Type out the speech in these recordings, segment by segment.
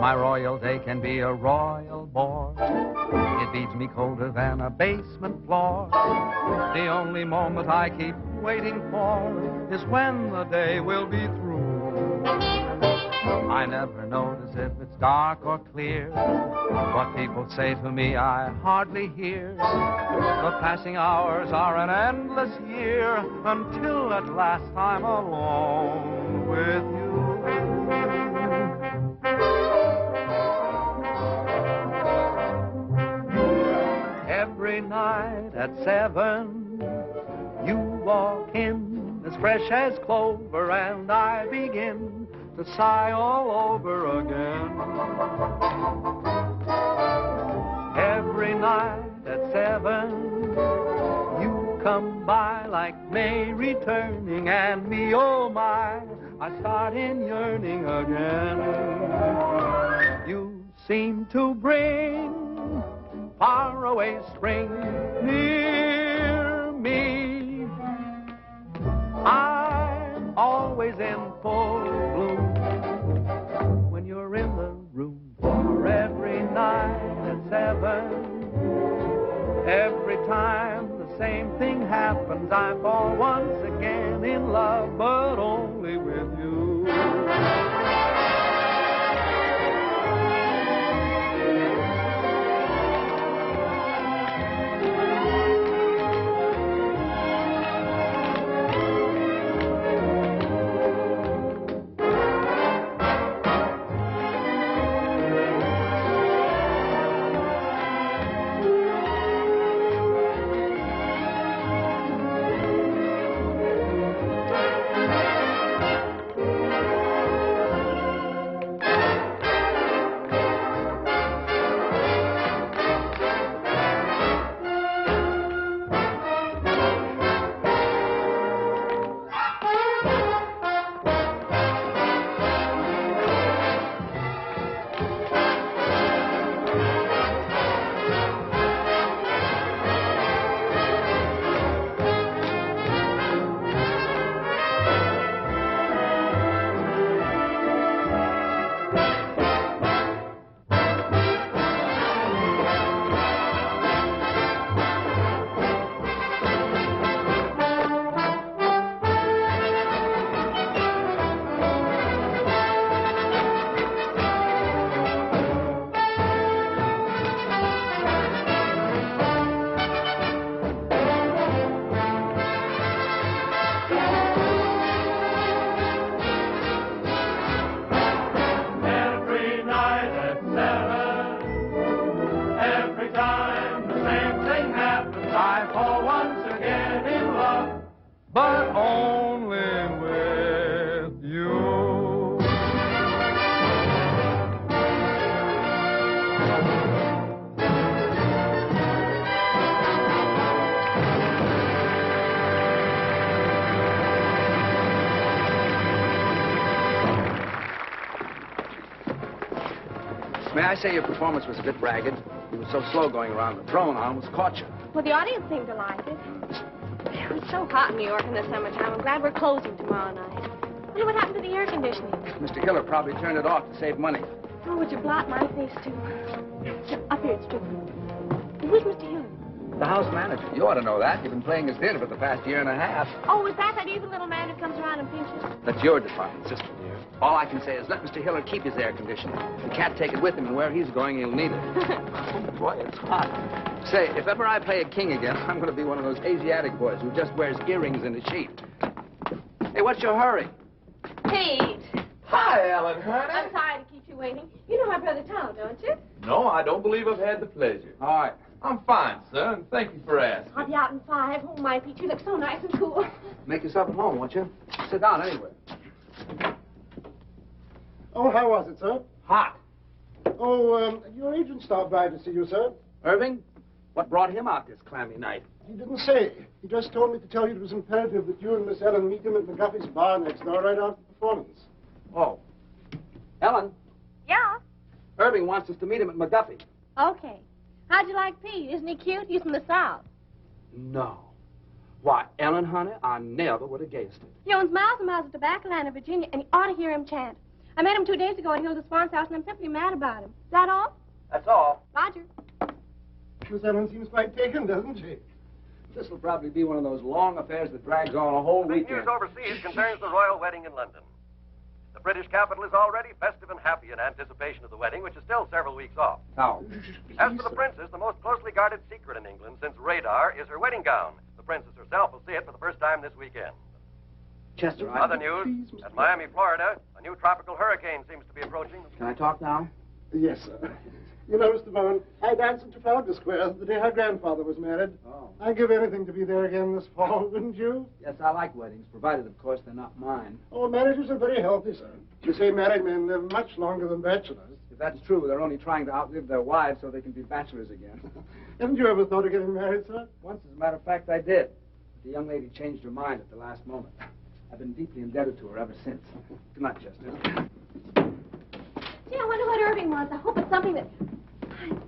My royal day can be a royal bore. It beats me colder than a basement floor. The only moment I keep waiting for is when the day will be through. I never notice if it's dark or clear. What people say to me I hardly hear. The passing hours are an endless year until at last I'm alone with you. Every night at 7, you walk in as fresh as clover, and I begin to sigh all over again. Every night at 7, you come by like May returning, and me, oh my, I start in yearning again. You seem to bring faraway spring near me. I'm always in full bloom when you're in the room. For every night at 7, every time the same thing happens, I fall once again in love, but only with you. May I say your performance was a bit ragged? You were so slow going around the throne, I almost caught you. Well, the audience seemed to like it. It's so hot in New York in the summertime. I'm glad we're closing tomorrow night. I wonder what happened to the air conditioning. Mr. Hiller probably turned it off to save money. Oh, would you blot my face, too? Up here, it's true. Who's Mr. Hiller? The house manager. You ought to know that. You've been playing his theater for the past year and a half. Oh, is that evil little man who comes around and pinches? That's your department, sister dear. All I can say is let Mr. Hiller keep his air conditioning. He can't take it with him, and where he's going, he'll need it. Oh, boy, it's hot. Say, if ever I play a king again, I'm going to be one of those Asiatic boys who just wears earrings and a sheet. Hey, what's your hurry? Pete. Hi, Ellen, honey. I'm sorry to keep you waiting. You know my brother Tom, don't you? No, I don't believe I've had the pleasure. All right. I'm fine, sir, and thank you for asking. I'll be out in 5. Oh, my, Pete, you look so nice and cool. Make yourself at home, won't you? Sit down anywhere. Oh, how was it, sir? Hot. Oh, your agent stopped by to see you, sir. Irving, what brought him out this clammy night? He didn't say. He just told me to tell you it was imperative that you and Miss Ellen meet him at McGuffey's bar next door right after the performance. Oh. Ellen, Yeah? Irving wants us to meet him at McGuffey. Okay. How'd you like Pete? Isn't he cute? He's from the South. No. Why, Ellen, honey, I never would have guessed it. He owns miles and miles of tobacco land in Virginia, and you ought to hear him chant. I met him 2 days ago at Hilda Swan's house, and I'm simply mad about him. Is that all? That's all. Roger. Miss Ellen seems quite taken, doesn't she? This will probably be one of those long affairs that drags on a whole Big weekend. news overseas concerns the royal wedding in London. The British capital is already festive and happy in anticipation of the wedding, which is still several weeks off. Now, As for the princess, the most closely guarded secret in England since radar is her wedding gown. The princess herself will see it for the first time this weekend. Chester, Other news, at Miami, Florida, a new tropical hurricane seems to be approaching. Can I talk now? Yes, sir. You know, Mr. Bowen, I danced at Trafalgar Square the day her grandfather was married. Oh. I'd give anything to be there again this fall, wouldn't you? Yes, I like weddings, provided, of course, they're not mine. Oh, marriages are very healthy, sir. You say married men live much longer than bachelors. If that's true, they're only trying to outlive their wives so they can be bachelors again. Haven't you ever thought of getting married, sir? Once, as a matter of fact, I did. But the young lady changed her mind at the last moment. I've been deeply indebted to her ever since. Good night, Chester. Gee, I wonder what Irving wants. I hope it's something that...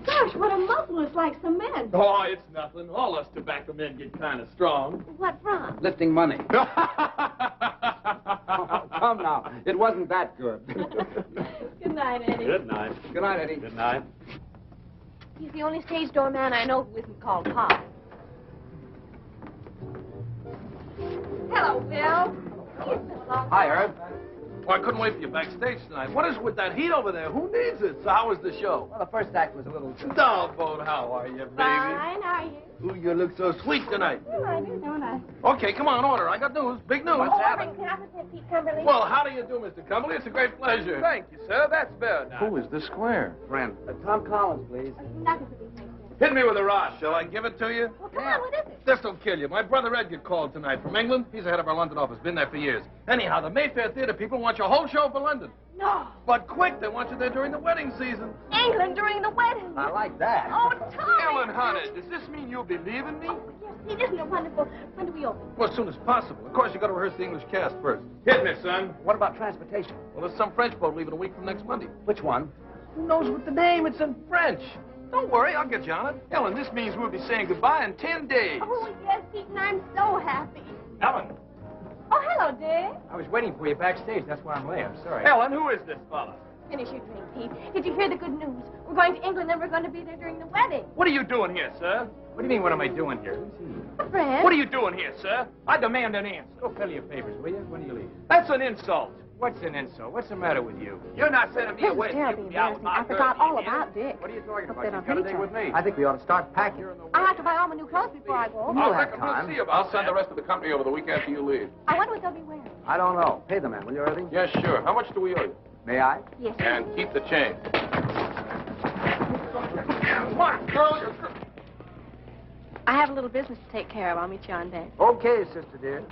Gosh, what a muscle is like cement. Oh, it's nothing. All us tobacco men get kind of strong. What from? Lifting money. Oh, come now. It wasn't that good. Good night, Eddie. Good night. Good night, Eddie. Good night. He's the only stage door man I know who isn't called Powell. Hello, Bill. It's been a long Hi, time. Herb. Well, I couldn't wait for you backstage tonight. What is it with that heat over there? Who needs it? So how was the show? Well, the first act was a little... Doggone, how are you, baby? Fine, are you? Ooh, you look so sweet tonight. Well, I do, don't I? Okay, come on, order. I got news. Big news. Oh, Irving, can I present Pete Cumberly? Well, how do you do, Mr. Cumberly? It's a great pleasure. Thank you, sir. That's better now. Who is this square? Friend. Tom Collins, please. Nothing to be thankful. Hit me with a rod. Shall I give it to you? Well, come on, what is it? This'll kill you. My brother Edgar called tonight from England. He's the head of our London office. Been there for years. Anyhow, the Mayfair Theater people want your whole show for London. No. But quick, they want you there during the wedding season. England during the wedding. I like that. Oh, Tommy. Ellen, honey, does this mean you'll be leaving me? Oh, yes, it isn't it wonderful? When do we open? Well, as soon as possible. Of course, you got to rehearse the English cast first. Hit me, son. What about transportation? Well, there's some French boat leaving a week from next Monday. Which one? Who knows what the name? It's in French. Don't worry, I'll get you on it. Ellen, this means we'll be saying goodbye in 10 days. Oh, yes, Pete, and I'm so happy. Ellen. Oh, hello, Dick. I was waiting for you backstage. That's why I'm late. I'm sorry. Ellen, who is this fella? Finish your drink, Pete. Did you hear the good news? We're going to England and we're going to be there during the wedding. What are you doing here, sir? What do you mean, what am I doing here? A friend. What are you doing here, sir? I demand an answer. Go fill your papers, will you? When do you leave? That's an insult. What's an insult? What's the matter with you? You're not sending me This away. is terribly embarrassing. I forgot all about Dick. What are you talking Hope about? they You've don't got a hate date us. with me. I think we ought to start packing. I'll have to buy all my new clothes before I go. You'll I have reckon we'll time. see about I'll send the rest of the company over the week after you leave. I wonder what they'll be wearing. I don't know. Pay the man, will you, Irving? Yes, sure. How much do we owe you? May I? Yes. And keep the change. Come on, girl. I have a little business to take care of. I'll meet you on deck. Okay, sister dear.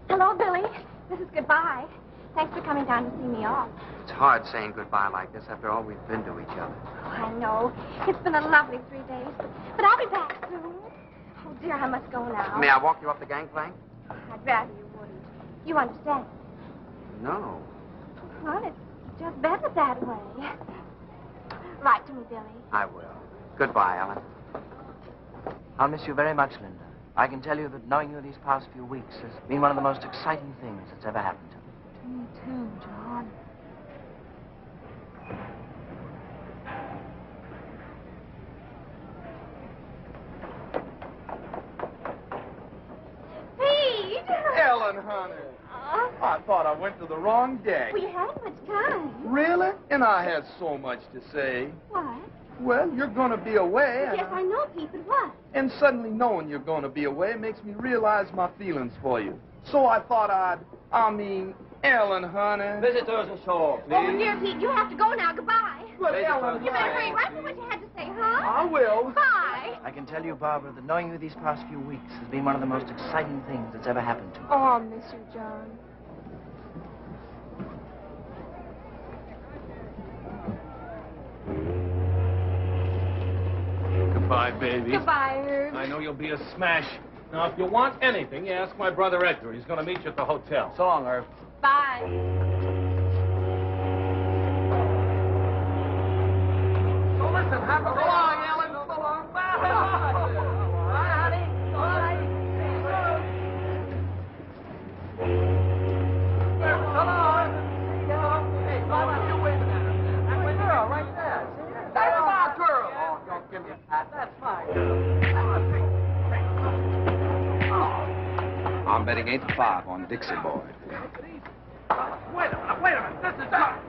Hello, Billy. This is goodbye. Thanks for coming down to see me off. It's hard saying goodbye like this after all we've been to each other. Oh, I know. It's been a lovely 3 days. But I'll be back soon. Oh, dear, I must go now. May I walk you up the gangplank? I'd rather you wouldn't. You understand? No. Well, it's just better that way. Write to me, Billy. I will. Goodbye, Ellen. I'll miss you very much, Linda. I can tell you that knowing you these past few weeks has been one of the most exciting things that's ever happened to me. To me, too, John. Pete! Ellen, honey. I thought I went to the wrong deck. We hadn't much time. Really? And I had so much to say. What? Well, you're going to be away. Yes, I know, Pete, but what? And suddenly knowing you're going to be away makes me realize my feelings for you. So I thought Ellen, honey. Visitors ashore, please. Oh, dear Pete, you have to go now. Goodbye. But Ellen, You better hurry right for what you had to say, huh? I will. Bye. I can tell you, Barbara, that knowing you these past few weeks has been one of the most exciting things that's ever happened to me. Oh, I'll miss you, John. Goodbye, baby. Goodbye, Irv. I know you'll be a smash. Now, if you want anything, you ask my brother Edgar. He's going to meet you at the hotel. So long, Irv. Bye. So listen, have a... So long, Ellen. So long. Bye. Bye, honey. Bye. wedding ain't the 5 on Dixie Boy. Wait a minute. This is not...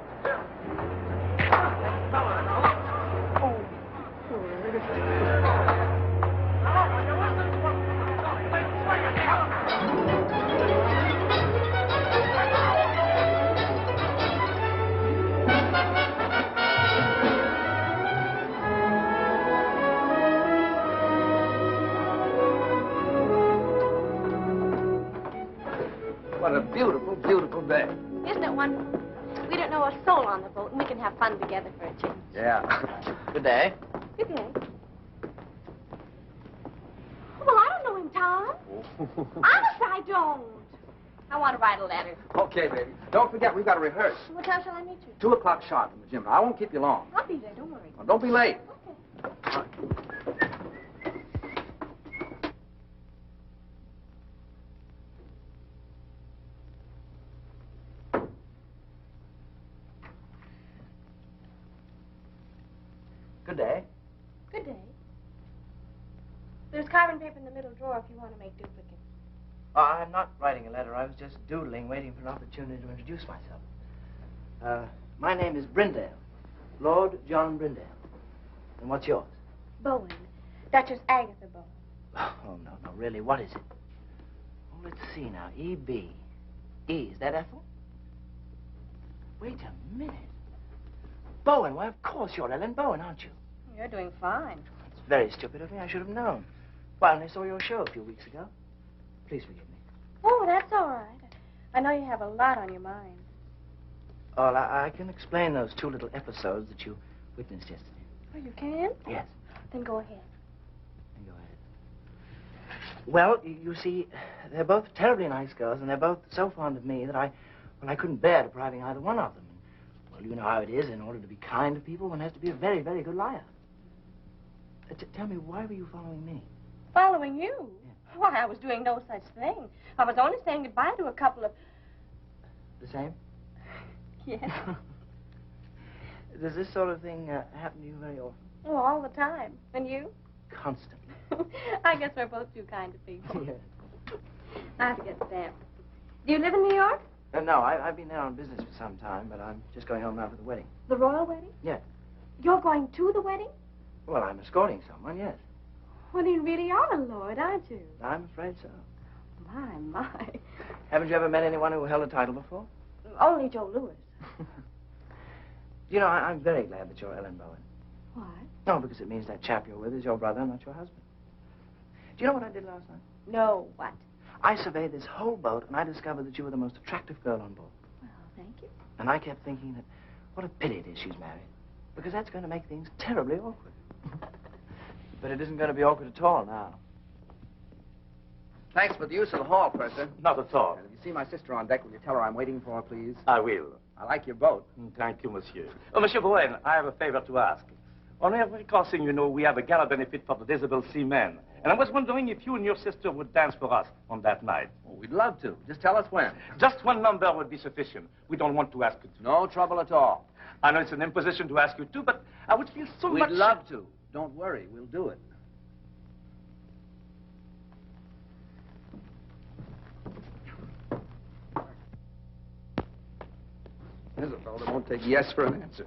What a beautiful, beautiful day. Isn't it wonderful? We don't know a soul on the boat, and we can have fun together for a change. Yeah. Good day. Good day. Well, I don't know him, Tom. Honest, I don't. I want to write a letter. Okay, baby. Don't forget, we've got to rehearse. What time shall I meet you? 2 o'clock sharp in the gym. Now, I won't keep you long. I'll be there, don't worry. Well, don't be late. Okay. Good day. Good day. There's carbon paper in the middle drawer if you want to make duplicates. Oh, I'm not writing a letter. I was just doodling, waiting for an opportunity to introduce myself. My name is Brindale. Lord John Brindale. And what's yours? Bowen. Duchess Agatha Bowen. Oh, no, really, what is it? Oh, let's see now. E.B. E, is that Ethel? Wait a minute. Bowen, why, of course you're Ellen Bowen, aren't you? You're doing fine. It's very stupid of me. I should have known. Well, I saw your show a few weeks ago. Please forgive me. Oh, that's all right. I know you have a lot on your mind. Well, I can explain those 2 little episodes that you witnessed yesterday. Oh, you can? Yes. Then go ahead. Then go ahead. Well, you see, they're both terribly nice girls, and they're both so fond of me that I couldn't bear depriving either one of them. Well, you know how it is. In order to be kind to people, one has to be a very, very good liar. Tell me, why were you following me? Following you? Yeah. Why, I was doing no such thing. I was only saying goodbye to a couple of... The same? Yes. Does this sort of thing happen to you very often? Oh, all the time. And you? Constantly. I guess we're both too kind to people. Yes. I have to get stamped. Do you live in New York? No, I've been there on business for some time, but I'm just going home now for the wedding. The royal wedding? Yes. You're going to the wedding? Well, I'm escorting someone, yes. Well, you really are a lord, aren't you? I'm afraid so. My. Haven't you ever met anyone who held a title before? Only Joe Louis. You know, I'm very glad that you're Ellen Bowen. Why? No, because it means that chap you're with is your brother, not your husband. Do you know what I did last night? No, what? I surveyed this whole boat, and I discovered that you were the most attractive girl on board. Well, thank you. And I kept thinking that what a pity it is she's married, because that's going to make things terribly awkward. But it isn't going to be awkward at all now. Thanks for the use of the hall, Purser. Not at all. And if you see my sister on deck, will you tell her I'm waiting for her, please? I will. I like your boat. Thank you, monsieur. Oh, Monsieur Bowen, I have a favor to ask. On every crossing, you know, we have a gala benefit for the disabled seamen. And I was wondering if you and your sister would dance for us on that night. Oh, we'd love to. Just tell us when. Just 1 number would be sufficient. We don't want to ask you to. No trouble at all. I know it's an imposition to ask you to, but I would feel so much... We'd love to. Don't worry. We'll do it. There's a fellow that won't take yes for an answer.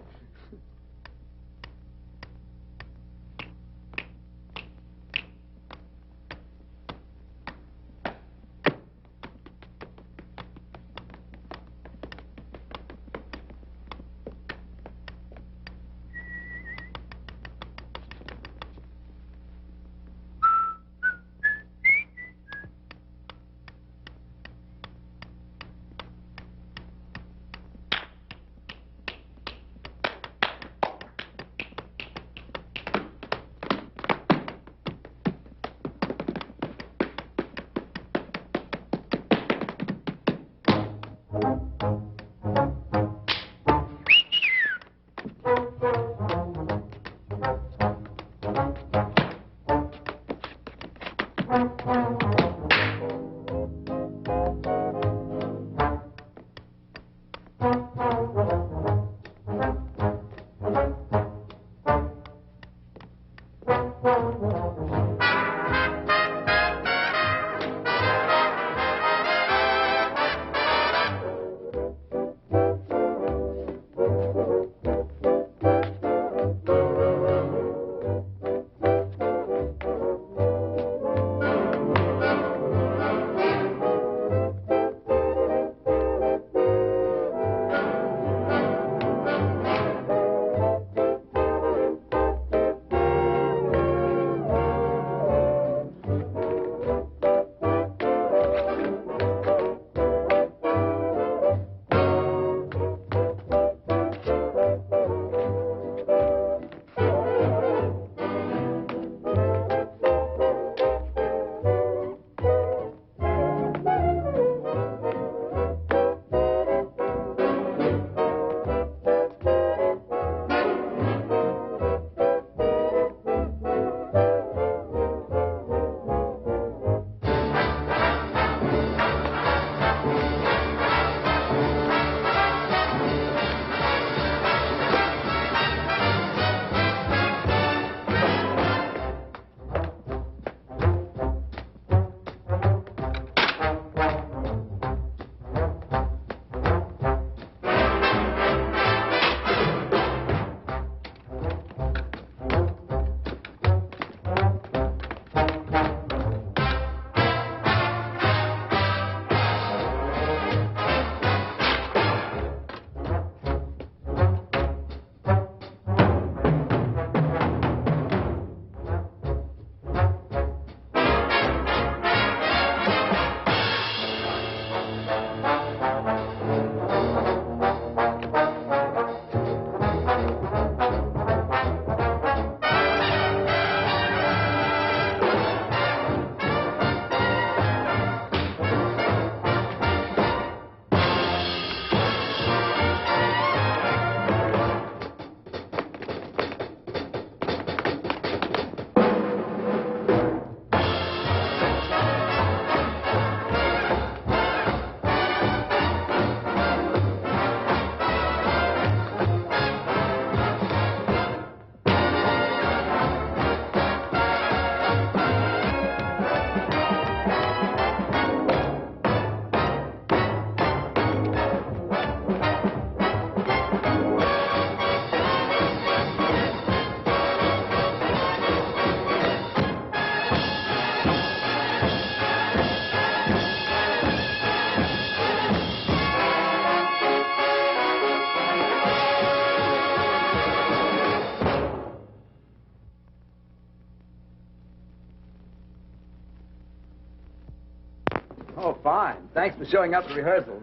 thanks for showing up at rehearsals.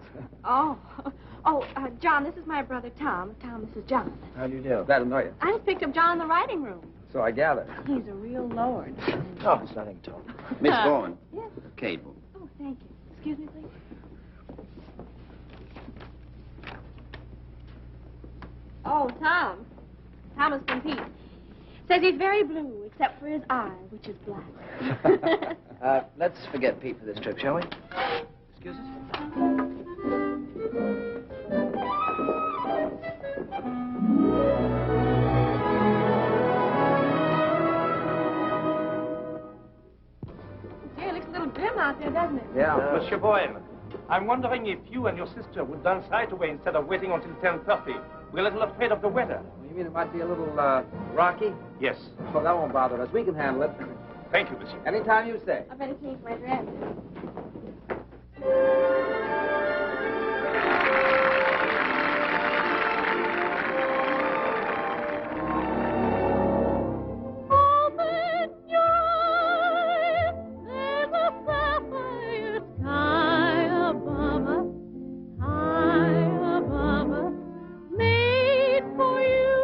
John, this is my brother Tom. Tom, this is John. How do you do? Glad to know you. I just picked up John in the writing room. So I gather. He's a real lord. Oh, it's nothing at all. Miss Bowen. Yes? A cable. Oh, thank you. Excuse me, please. Oh, Tom. Thomas from Pete. Says he's very blue, except for his eye, which is black. Let's forget Pete for this trip, shall we? Excuse us? Gee, it looks a little grim out there, doesn't it? Yeah. Monsieur Bowen, I'm wondering if you and your sister would dance right away instead of waiting until 10:30. We're a little afraid of the weather. You mean it might be a little, rocky? Yes. Oh, that won't bother us. We can handle it. Thank you, monsieur. Anytime you say. I better change my dress. Open your eyes, there's a sapphire sky above us, made for you.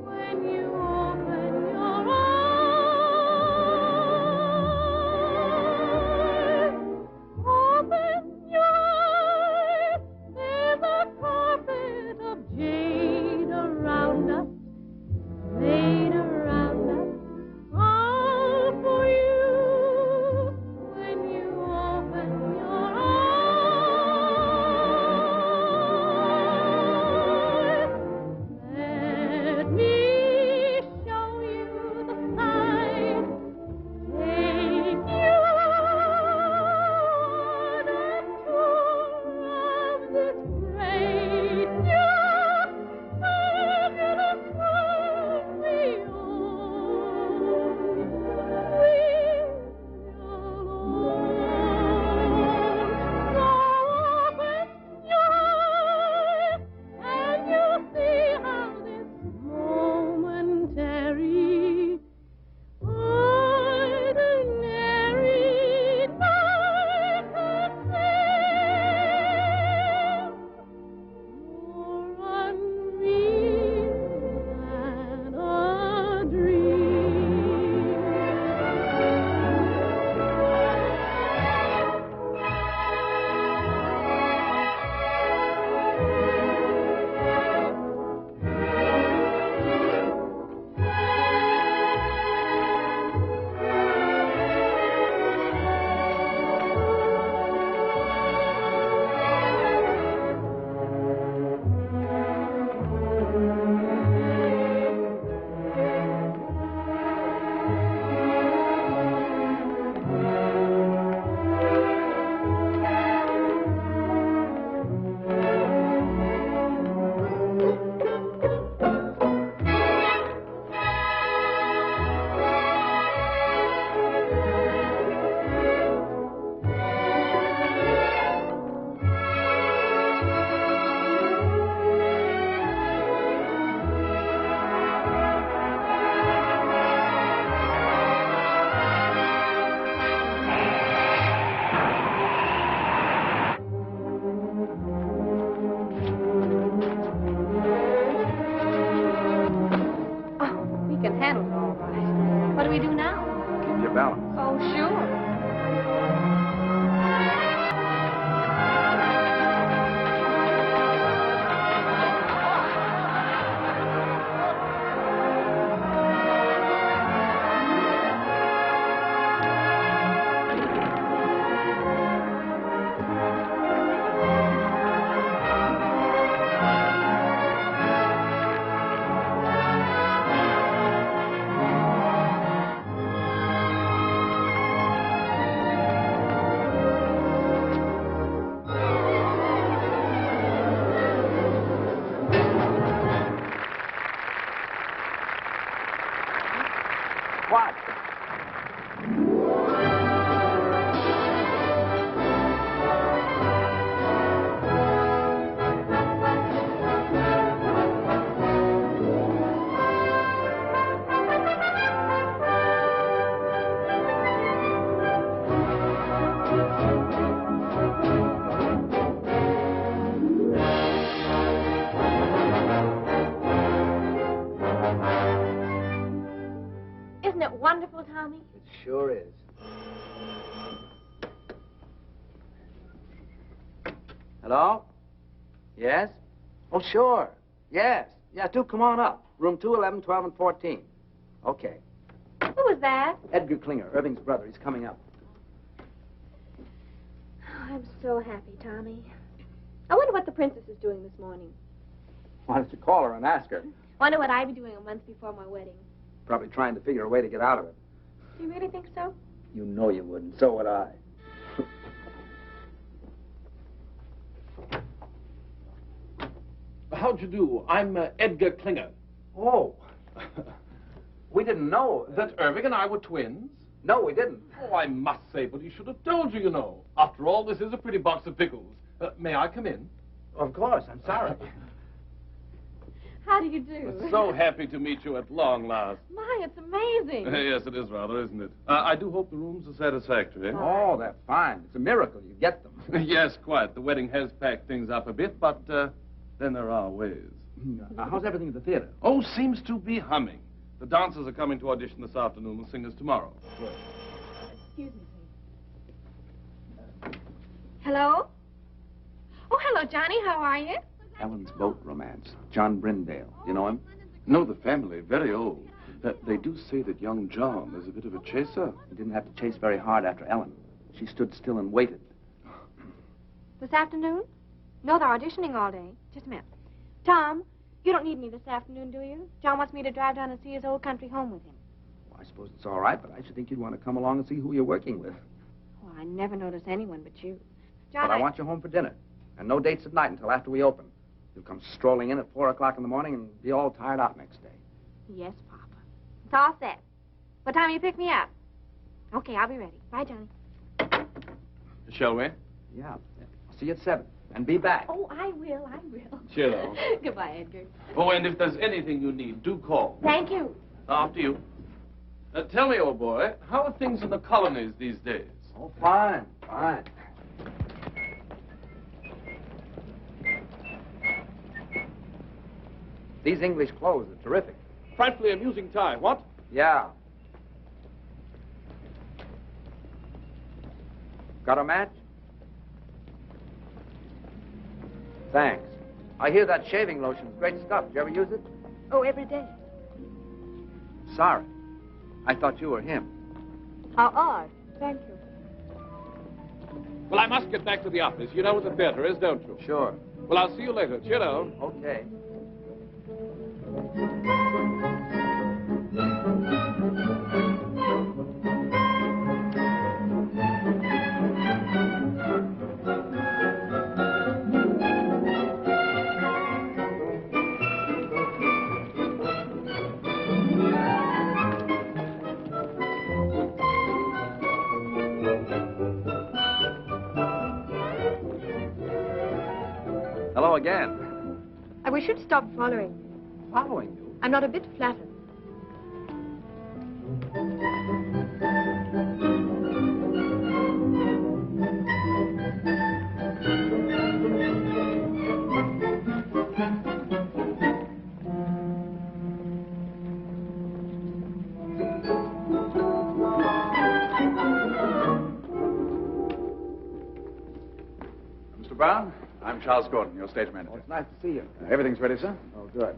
When you open your eyes, open wonderful, Tommy? It sure is. Hello? Yes? Oh, sure. Yes. Yeah, do come on up. Room 2, 11, 12, and 14. Okay. Who was that? Edgar Klinger, Irving's brother. He's coming up. Oh, I'm so happy, Tommy. I wonder what the princess is doing this morning. Why don't you call her and ask her? Wonder what I'd be doing a month before my wedding. Probably trying to figure a way to get out of it. Do you really think so? You know you would, and so would I. How'd you do? I'm Edgar Klinger. Oh. We didn't know. That Irving and I were twins? No, we didn't. Oh, I must say, but he should have told you, you know. After all, this is a pretty box of pickles. May I come in? Of course, I'm sorry. How do you do? So happy to meet you at long last. My, it's amazing. Yes, it is rather, isn't it? I do hope the rooms are satisfactory. Oh, they're fine. It's a miracle you get them. Yes, quite. The wedding has packed things up a bit, but then there are ways. How's everything at the theater? Oh, seems to be humming. The dancers are coming to audition this afternoon and singers tomorrow. Excuse me, please. Hello? Oh, hello, Johnny. How are you? Ellen's boat romance. John Brindale. You know him? No, the family, very old. They do say that young John is a bit of a chaser. He didn't have to chase very hard after Ellen. She stood still and waited. This afternoon? No, they're auditioning all day. Just a minute. Tom, you don't need me this afternoon, do you? John wants me to drive down and see his old country home with him. Well, I suppose it's all right, but I should think you'd want to come along and see who you're working with. Well, I never notice anyone but you. John, But I want you home for dinner. And no dates at night until after we open. You'll come strolling in at 4 o'clock in the morning and be all tired out next day. Yes, Papa. It's all set. What time will you pick me up? Okay, I'll be ready. Bye, Johnny. Shall we? Yeah. I'll see you at 7. And be back. Oh, I will. I will. Cheerio. Goodbye, Edgar. Oh, and if there's anything you need, do call. Thank you. After you. Tell me, old boy, how are things in the colonies these days? Oh, fine. Fine. These English clothes are terrific. Frightfully amusing tie, what? Yeah. Got a match? Thanks. I hear that shaving lotion's great stuff. Did you ever use it? Oh, every day. Sorry. I thought you were him. How odd. Thank you. Well, I must get back to the office. You know where the theater is, don't you? Sure. Well, I'll see you later. Cheerio. Okay. Hello again. I wish you'd stop following. Following you? I'm not a bit flattered. Mr. Brown, I'm Charles Gordon, your stage manager. Oh, it's nice to see you. Everything's ready, sir? Oh, good.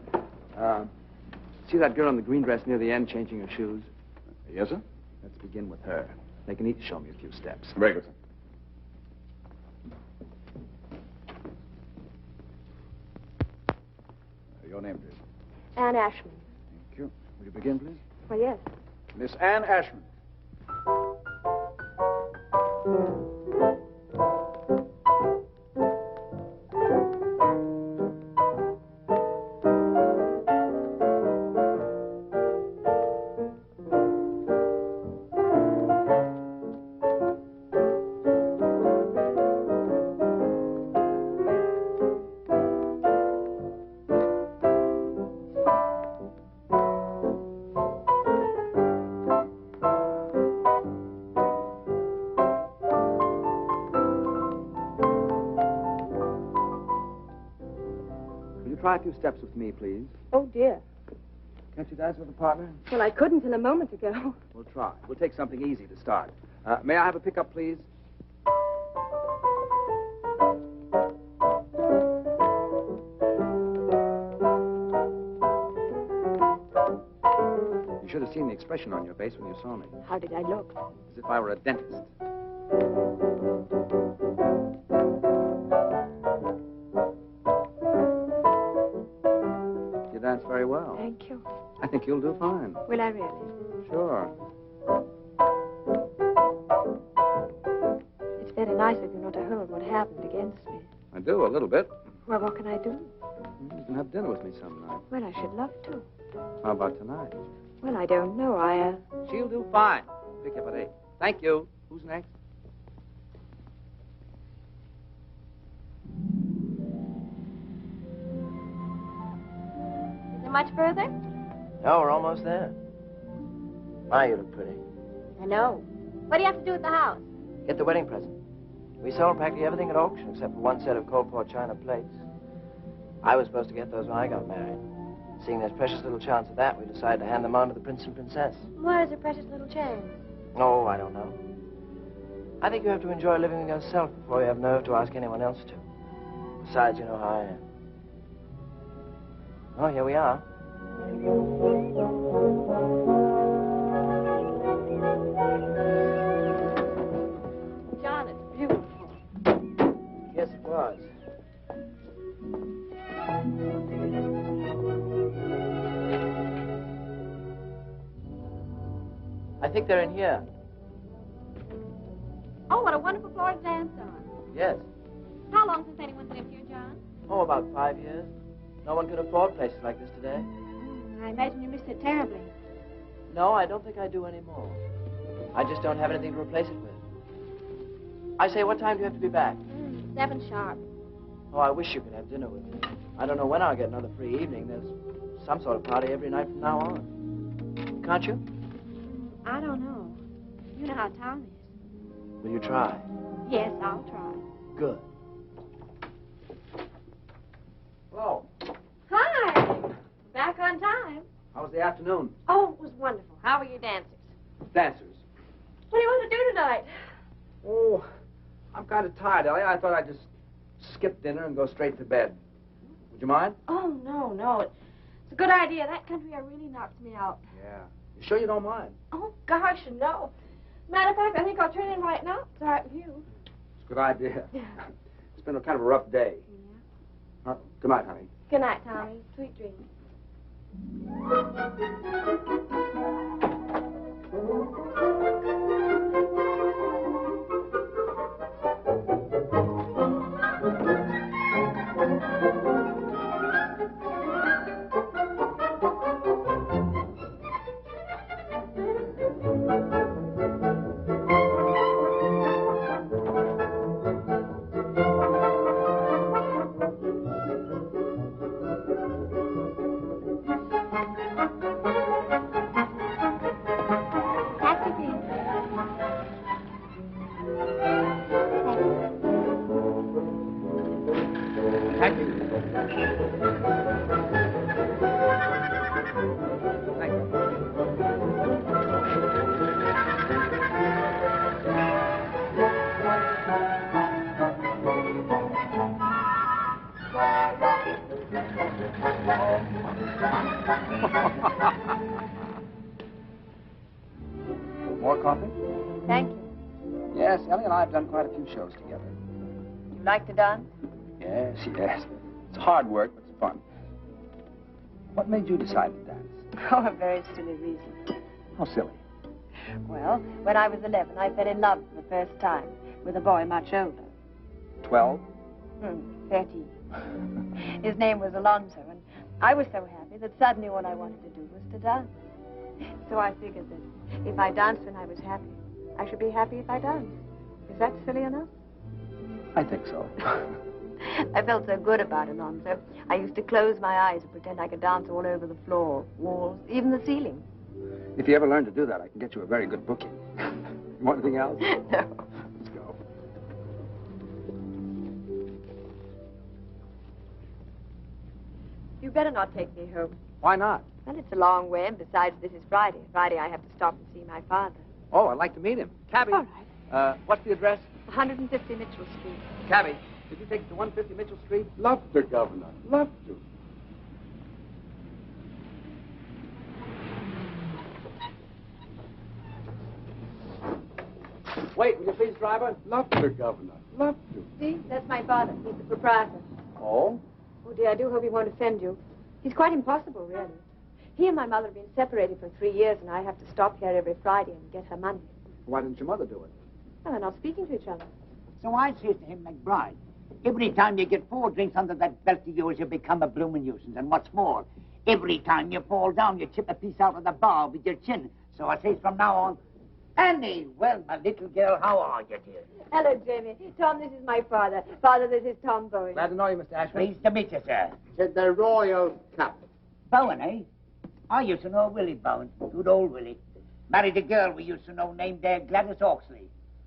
See that girl in the green dress near the end changing her shoes? Yes, sir? Let's begin with her. They can each show me a few steps. Very good, sir. Your name, please. Anne Ashmond. Thank you. Will you begin, please? Why, yes. Miss Anne Ashmond. Will you try a few steps with me, please? Oh, dear. Can't you dance with a partner? Well, I couldn't till a moment ago. We'll try. We'll take something easy to start. May I have a pickup, please? You should have seen the expression on your face when you saw me. How did I look? As if I were a dentist. You dance very well. Thank you. I think you'll do fine. Will I really? Sure. It's very nice of you not to hold what happened against me. I do, a little bit. Well, what can I do? You can have dinner with me some night. Well, I should love to. How about tonight? Well, I don't know. She'll do fine. Pick you up at 8. Thank you. Who's next? Is it much further? No, we're almost there. My, you look pretty. I know. What do you have to do at the house? Get the wedding present. We sold practically everything at auction except for one set of cold pour china plates. I was supposed to get those when I got married. Seeing there's precious little chance of that, we decided to hand them on to the prince and princess. Why is a precious little chance? Oh, I don't know. I think you have to enjoy living with yourself before you have nerve to ask anyone else to. Besides, you know how I am. Oh, here we are. John, it's beautiful. Yes, it was. I think they're in here. Oh, what a wonderful floor to dance on. Yes. How long since anyone's lived here, John? Oh, about 5 years. No one could afford places like this today. I imagine you missed it terribly. No, I don't think I do anymore. I just don't have anything to replace it with. I say, what time do you have to be back? 7 sharp. Oh, I wish you could have dinner with me. I don't know when I'll get another free evening. There's some sort of party every night from now on. Can't you? I don't know. You know how Tom is. Will you try? Yes, I'll try. Good. Hello. Hi. Back on time. How was the afternoon? Oh, it was wonderful. How were your dancers? Dancers. What do you want to do tonight? Oh, I'm kind of tired, Ellie. I thought I'd just skip dinner and go straight to bed. Would you mind? Oh, no. It's a good idea. That country air really knocks me out. Yeah. You sure you don't mind? Oh, gosh, no. Matter of fact, I think I'll turn in right now. It's all right with you. It's a good idea. It's been a kind of a rough day. Yeah. Good night, honey. Good night, Tommy. Sweet dreams. More coffee? Thank you. Yes, Ellie and I have done quite a few shows together. You like to dance? Yes. It's hard work, but it's fun. What made you decide to dance? Oh, a very silly reason. How silly. Well, when I was 11, I fell in love for the first time with a boy much older. 12? 13. His name was Alonso, and I was so happy that suddenly all I wanted to do was to dance. So I figured that if I danced when I was happy, I should be happy if I danced. Is that silly enough? I think so. I felt so good about Alonso. I used to close my eyes and pretend I could dance all over the floor, walls, even the ceiling. If you ever learn to do that, I can get you a very good booking. You want anything else? No. Let's go. You better not take me home. Why not? Well, it's a long way, and besides, this is Friday. Friday, I have to stop and see my father. Oh, I'd like to meet him. Cabby. All right. What's the address? 150 Mitchell Street. Cabby, did you take it to 150 Mitchell Street? Love to, Governor. Love to. Wait, will you please, driver? Love to, Governor. Love to. See, that's my father. He's the proprietor. Oh? Oh, dear, I do hope he won't offend you. He's quite impossible, really. He and my mother have been separated for 3 years, and I have to stop here every Friday and get her money. Why didn't your mother do it? Well, they're not speaking to each other. So I says to him, McBride, every time you get 4 drinks under that belt of yours, you become a bloomin' nuisance. And what's more, every time you fall down, you chip a piece out of the bar with your chin. So I says from now on, Annie, well, my little girl, how are you, dear? Hello, Jamie. Tom, this is my father. Father, this is Tom Bowen. Glad to know you, Mr. Ashmond. Pleased to meet you, sir. Said the royal cup. Bowen, eh? I used to know Willie Bowen. Good old Willie. Married a girl we used to know named Gladys Oxley.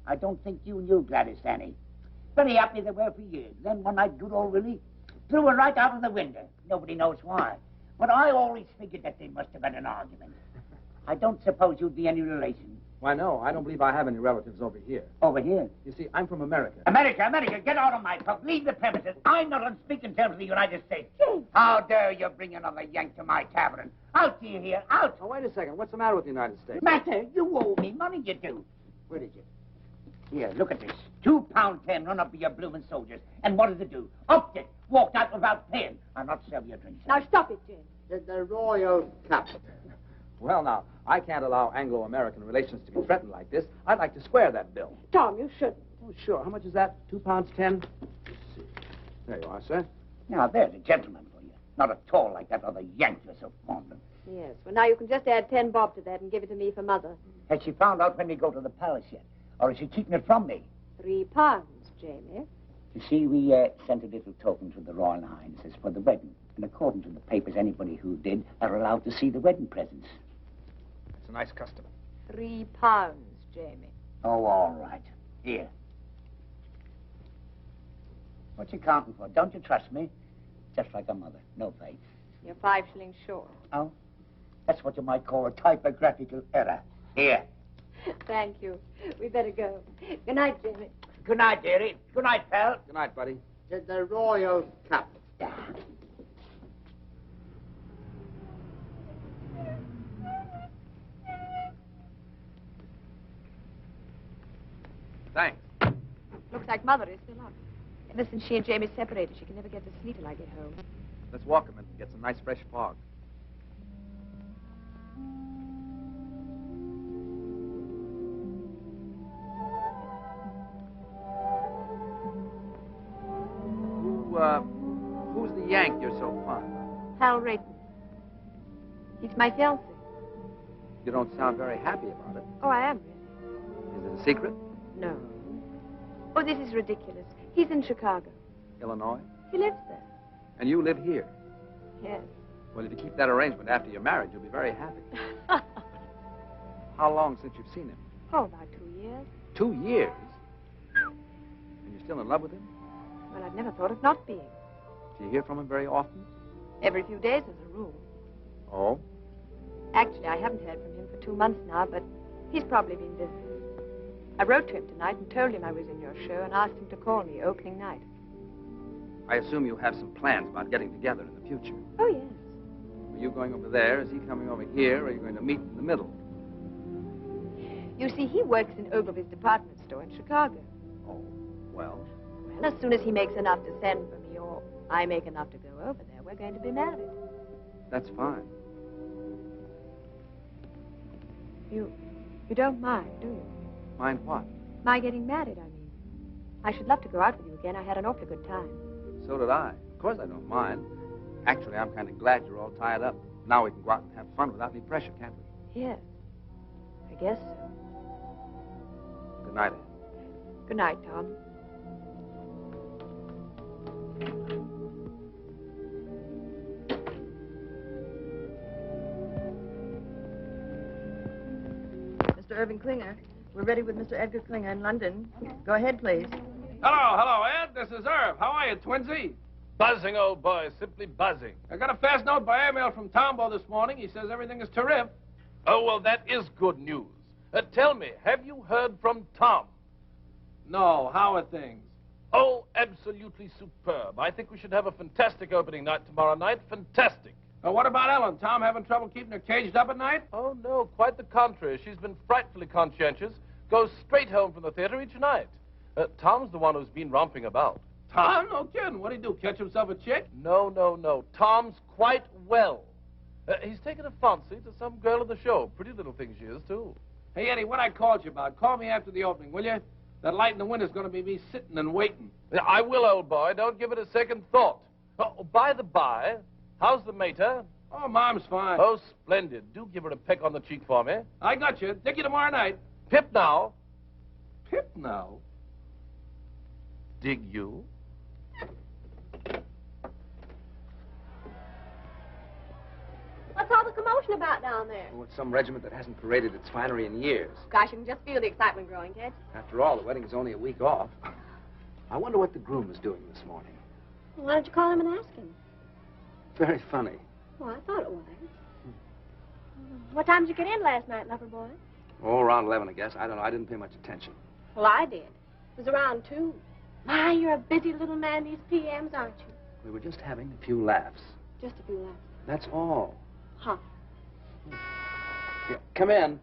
I don't think you knew Gladys, Annie. Very happy they were for years. Then one night, good old Willie threw her right out of the window. Nobody knows why. But I always figured that they must have had an argument. I don't suppose you'd be any relation. Why, no, I don't believe I have any relatives over here. Over here? You see, I'm from America. America, get out of my pub. Leave the premises. I'm not on speaking terms with the United States. How dare you bring another Yank to my tavern? Out, do you hear? Out. Oh, wait a second. What's the matter with the United States? Matter? You owe me money, you do. Where is it? Here, look at this. £2.10 run up with your bloomin' soldiers. And what does it do? Upped it. Walked out without paying. I'll not sell you a drink. Now, stop it, Jane. Said the royal cup. Well, now, I can't allow Anglo-American relations to be threatened like this. I'd like to square that bill. Tom, you shouldn't. Oh, sure. How much is that? £2.10? Let's see. There you are, sir. Now, there's a gentleman for you. Not at all like that other Yank you're so fond of. Yes, well, now you can just add 10 bob to that and give it to me for Mother. Has she found out when we go to the palace yet? Or is she keeping it from me? £3, Jamie. You see, we sent a little token to the Royal Highnesses for the wedding. And according to the papers, anybody who did are allowed to see the wedding presents. It's a nice custom. £3, Jamie. Oh, all right. Here. What you counting for? Don't you trust me? Just like a mother. No faith. You're 5 shillings short. Oh? That's what you might call a typographical error. Here. Thank you. We better go. Good night, Jamie. Good night, dearie. Good night, pal. Good night, buddy. Said the royal cup. Thanks. Looks like Mother is still up. Ever since she and Jamie separated, she can never get to sleep till I get home. Let's walk a minute and get some nice fresh fog. Who's the Yank you're so fond of? Hal Rayton. He's my fiancé. You don't sound very happy about it. Oh, I am, really. Is it a secret? No. Oh, this is ridiculous. He's in Chicago. Illinois? He lives there. And you live here? Yes. Well, if you keep that arrangement after you're married, you'll be very happy. How long since you've seen him? Oh, about 2 years. 2 years? And you're still in love with him? Well, I've never thought of not being. Do you hear from him very often? Every few days as a rule. Oh? Actually, I haven't heard from him for 2 months now, but he's probably been busy. I wrote to him tonight and told him I was in your show and asked him to call me opening night. I assume you have some plans about getting together in the future. Oh, yes. Are you going over there? Is he coming over here? Or are you going to meet in the middle? You see, he works in Ogilvy's department store in Chicago. Oh, well. Well, as soon as he makes enough to send for me, or I make enough to go over there, we're going to be married. That's fine. You don't mind, do you? Mind what? My getting married, I mean. I should love to go out with you again. I had an awfully good time. So did I. Of course I don't mind. Actually, I'm kind of glad you're all tied up. Now we can go out and have fun without any pressure, can't we? Yes. I guess so. Good night, Ed. Good night, Tom. Mr. Irving Klinger. We're ready with Mr. Edgar Klinger in London. Go ahead, please. Hello, Ed. This is Irv. How are you, twinsy? Buzzing, old boy, simply buzzing. I got a fast note by airmail from Tombo this morning. He says everything is terrific. Oh, well, that is good news. Tell me, have you heard from Tom? No, how are things? Oh, absolutely superb. I think we should have a fantastic opening night tomorrow night. Fantastic. What about Ellen? Tom having trouble keeping her caged up at night? Oh, no, quite the contrary. She's been frightfully conscientious. Goes straight home from the theater each night. Tom's the one who's been romping about. Tom? No kidding. What'd he do, catch himself a chick? No, no, no. Tom's quite well. He's taken a fancy to some girl in the show. Pretty little thing she is, too. Hey, Eddie, what I called you about, call me after the opening, will you? That light in the window's going to be me sitting and waiting. Yeah, I will, old boy. Don't give it a second thought. Oh, by the by, how's the mater? Oh, Mom's fine. Oh, splendid. Do give her a peck on the cheek for me. I got you. Dick you tomorrow night. Pip now. Pip now? Dig you? What's all the commotion about down there? Oh, it's some regiment that hasn't paraded its finery in years. Gosh, you can just feel the excitement growing, can't you? After all, the wedding's only a week off. I wonder what the groom is doing this morning. Well, why don't you call him and ask him? Very funny. Well, I thought it was. What time did you get in last night, Lawford boy? Oh, around 11, I guess. I don't know. I didn't pay much attention. Well, I did. It was around 2. My, you're a busy little man these PMs, aren't you? We were just having a few laughs. Just a few laughs. That's all. Huh. Yeah, come in.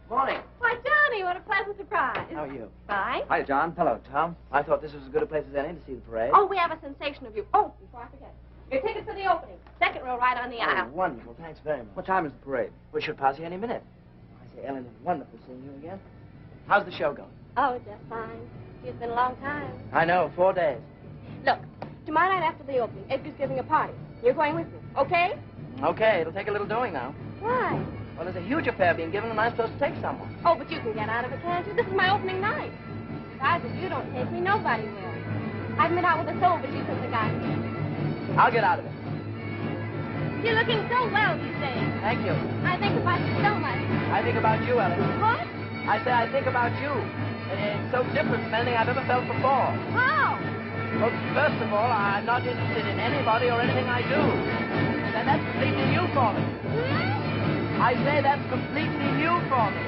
Morning. Why, Johnny, what a pleasant surprise. How are you? Fine. Hi, John. Hello, Tom. I thought this was as good a place as any to see the parade. Oh, we have a sensational view. Oh, before I forget. Your tickets for the opening. Second row right on the aisle. Wonderful. Thanks very much. What time is the parade? We should pass you any minute. I say, Ellen, it's wonderful seeing you again. How's the show going? Oh, just fine. It's been a long time. I know, 4 days. Look, tomorrow night after the opening, Edgar's giving a party. You're going with me, okay? Okay, it'll take a little doing now. Why? Well, there's a huge affair being given, and I'm supposed to take someone. Oh, but you can get out of it, can't you? This is my opening night. Besides, if you don't take me, nobody will. I've been out with a soul, but you since I got here. I'll get out of it. You're looking so well these days. Thank you. I think about you so much. I think about you, Ellen. What? I say I think about you. It's so different from anything I've ever felt before. How? Well, first of all, I'm not interested in anybody or anything I do. And that's completely new for me. I say that's completely new for me.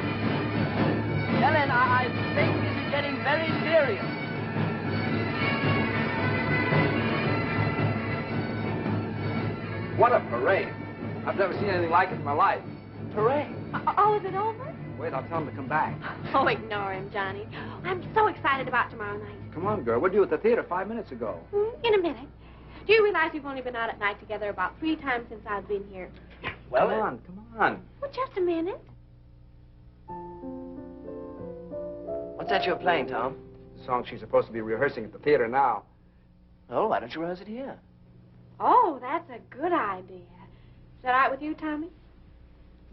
Ellen, I think this is getting very serious. What a parade. I've never seen anything like it in my life. Parade? Oh, is it over? Wait, I'll tell him to come back. Oh, ignore him, Johnny. I'm so excited about tomorrow night. Come on, girl. We're due at the theater 5 minutes ago. In a minute. Do you realize we've only been out at night together about 3 times since I've been here? Well, come on. Well, just a minute. What's that you're playing, Tom? The song she's supposed to be rehearsing at the theater now. Oh, why don't you rehearse it here? Oh, that's a good idea. Is that all right with you, Tommy?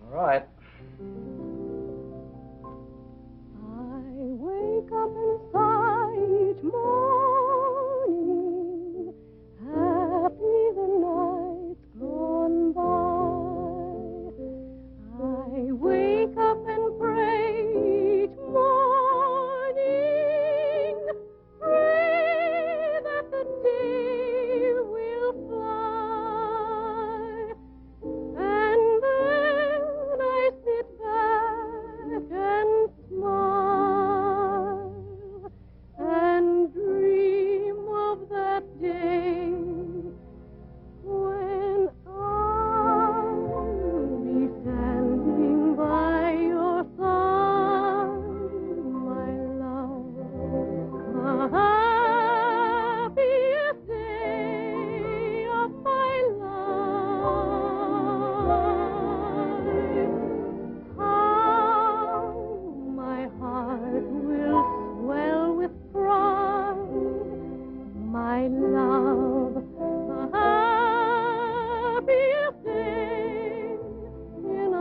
All right. I wake up inside each morning, happy the night's gone by. I wake up and pray each morning, pray that the day will fly, and then I sit back and smile and dream of that day when I'll be standing by your side, my love, the happiest day of my life. How my heart will swell with pride, my love, the happiest day in a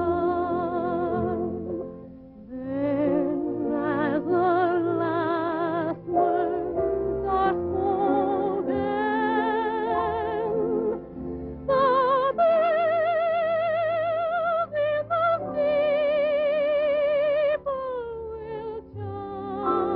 lifetime. Then, as the last words are spoken, the bells in the steeple will chime.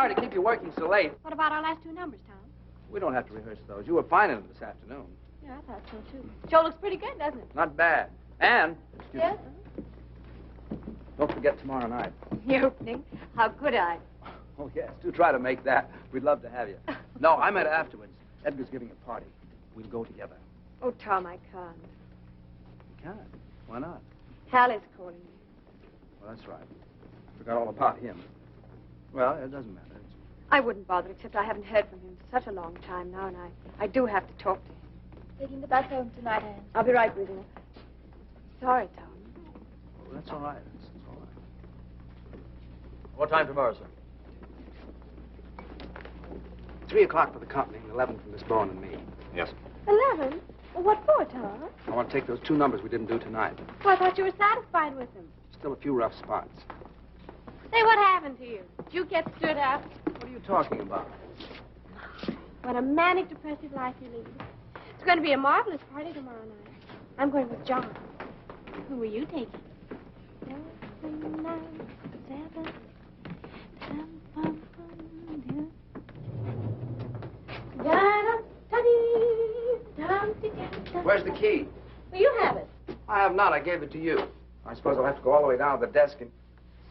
sorry to keep you working so late. What about our last two numbers, Tom? We don't have to rehearse those. You were fine in them this afternoon. Yeah, I thought so, too. Show looks pretty good, doesn't it? Not bad. And, Yes? don't forget tomorrow night. The opening? How could I? Oh, yes. Do try to make that. We'd love to have you. No, I meant afterwards. Edgar's giving a party. We'll go together. Oh, Tom, I can't. You can't. Why not? Hal is calling me. Well, that's right. I forgot all about him. Well, it doesn't matter. I wouldn't bother, except I haven't heard from him for such a long time now, and I do have to talk to him. Taking the bus home tonight, Anne. I'll be right with you. Sorry, Tom. Oh, that's all right. That's all right. What time tomorrow, sir? 3 o'clock for the company and 11 for Miss Bowen and me. Yes, sir. 11? Well, what for, Tom? I want to take those 2 numbers we didn't do tonight. Well, I thought you were satisfied with them. Still a few rough spots. Say, what happened to you? Did you get stood up? What are you talking about? What a manic, depressive life you lead. It's going to be a marvelous party tomorrow night. I'm going with John. Who were you taking? 7, 9, 7, 10, 1, 2. Where's the key? Well, you have it. I have not. I gave it to you. I suppose I'll have to go all the way down to the desk and...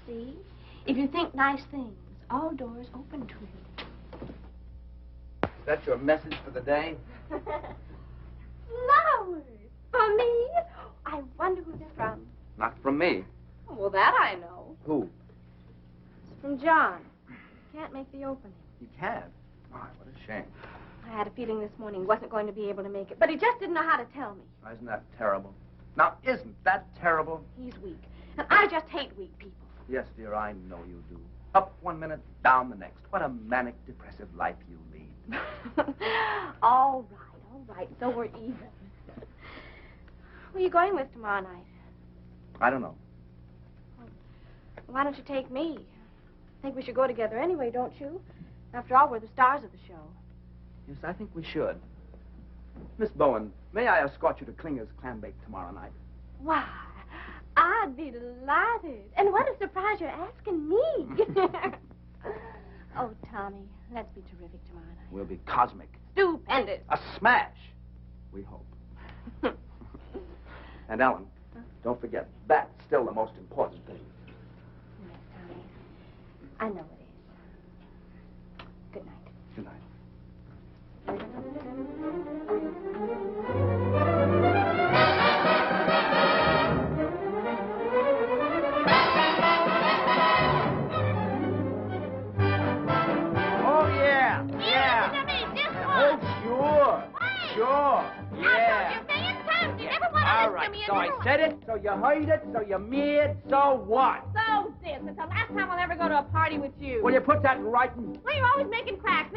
See? If you think nice things, all doors open to you. Is that your message for the day? Flowers! For me? I wonder who they're from. Not from me. Well, that I know. Who? It's from John. Can't make the opening. You can't. My, what a shame. I had a feeling this morning he wasn't going to be able to make it, but he just didn't know how to tell me. Isn't that terrible? Now, isn't that terrible? He's weak, and I just hate weak people. Yes, dear, I know you do. Up 1 minute, down the next. What a manic, depressive life you lead. All right, so we're even. Who are you going with tomorrow night? I don't know. Why don't you take me? I think we should go together anyway, don't you? After all, we're the stars of the show. Yes, I think we should. Miss Bowen, may I escort you to Klinger's clam bake tomorrow night? Why, I'd be delighted. And what a surprise you're asking me. Oh, Tommy, let's be terrific tomorrow night. We'll be cosmic. Stupendous. A smash. We hope. And Ellen, don't forget, that's still the most important thing. Yes, Tommy. I know it is. Good night. Good night. Oh, yeah. Yeah. Oh, sure. Sure. Yeah. All right, so I said it, so you heard it, so you mad, so what? So this. It's the last time I'll ever go to a party with you. Will you put that in writing? Well, you're always making cracks.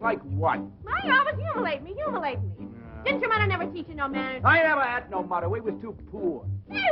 Like what? Well, you always humiliate me. Didn't your mother never teach you no manners? I never had no mother. We was too poor. Hey,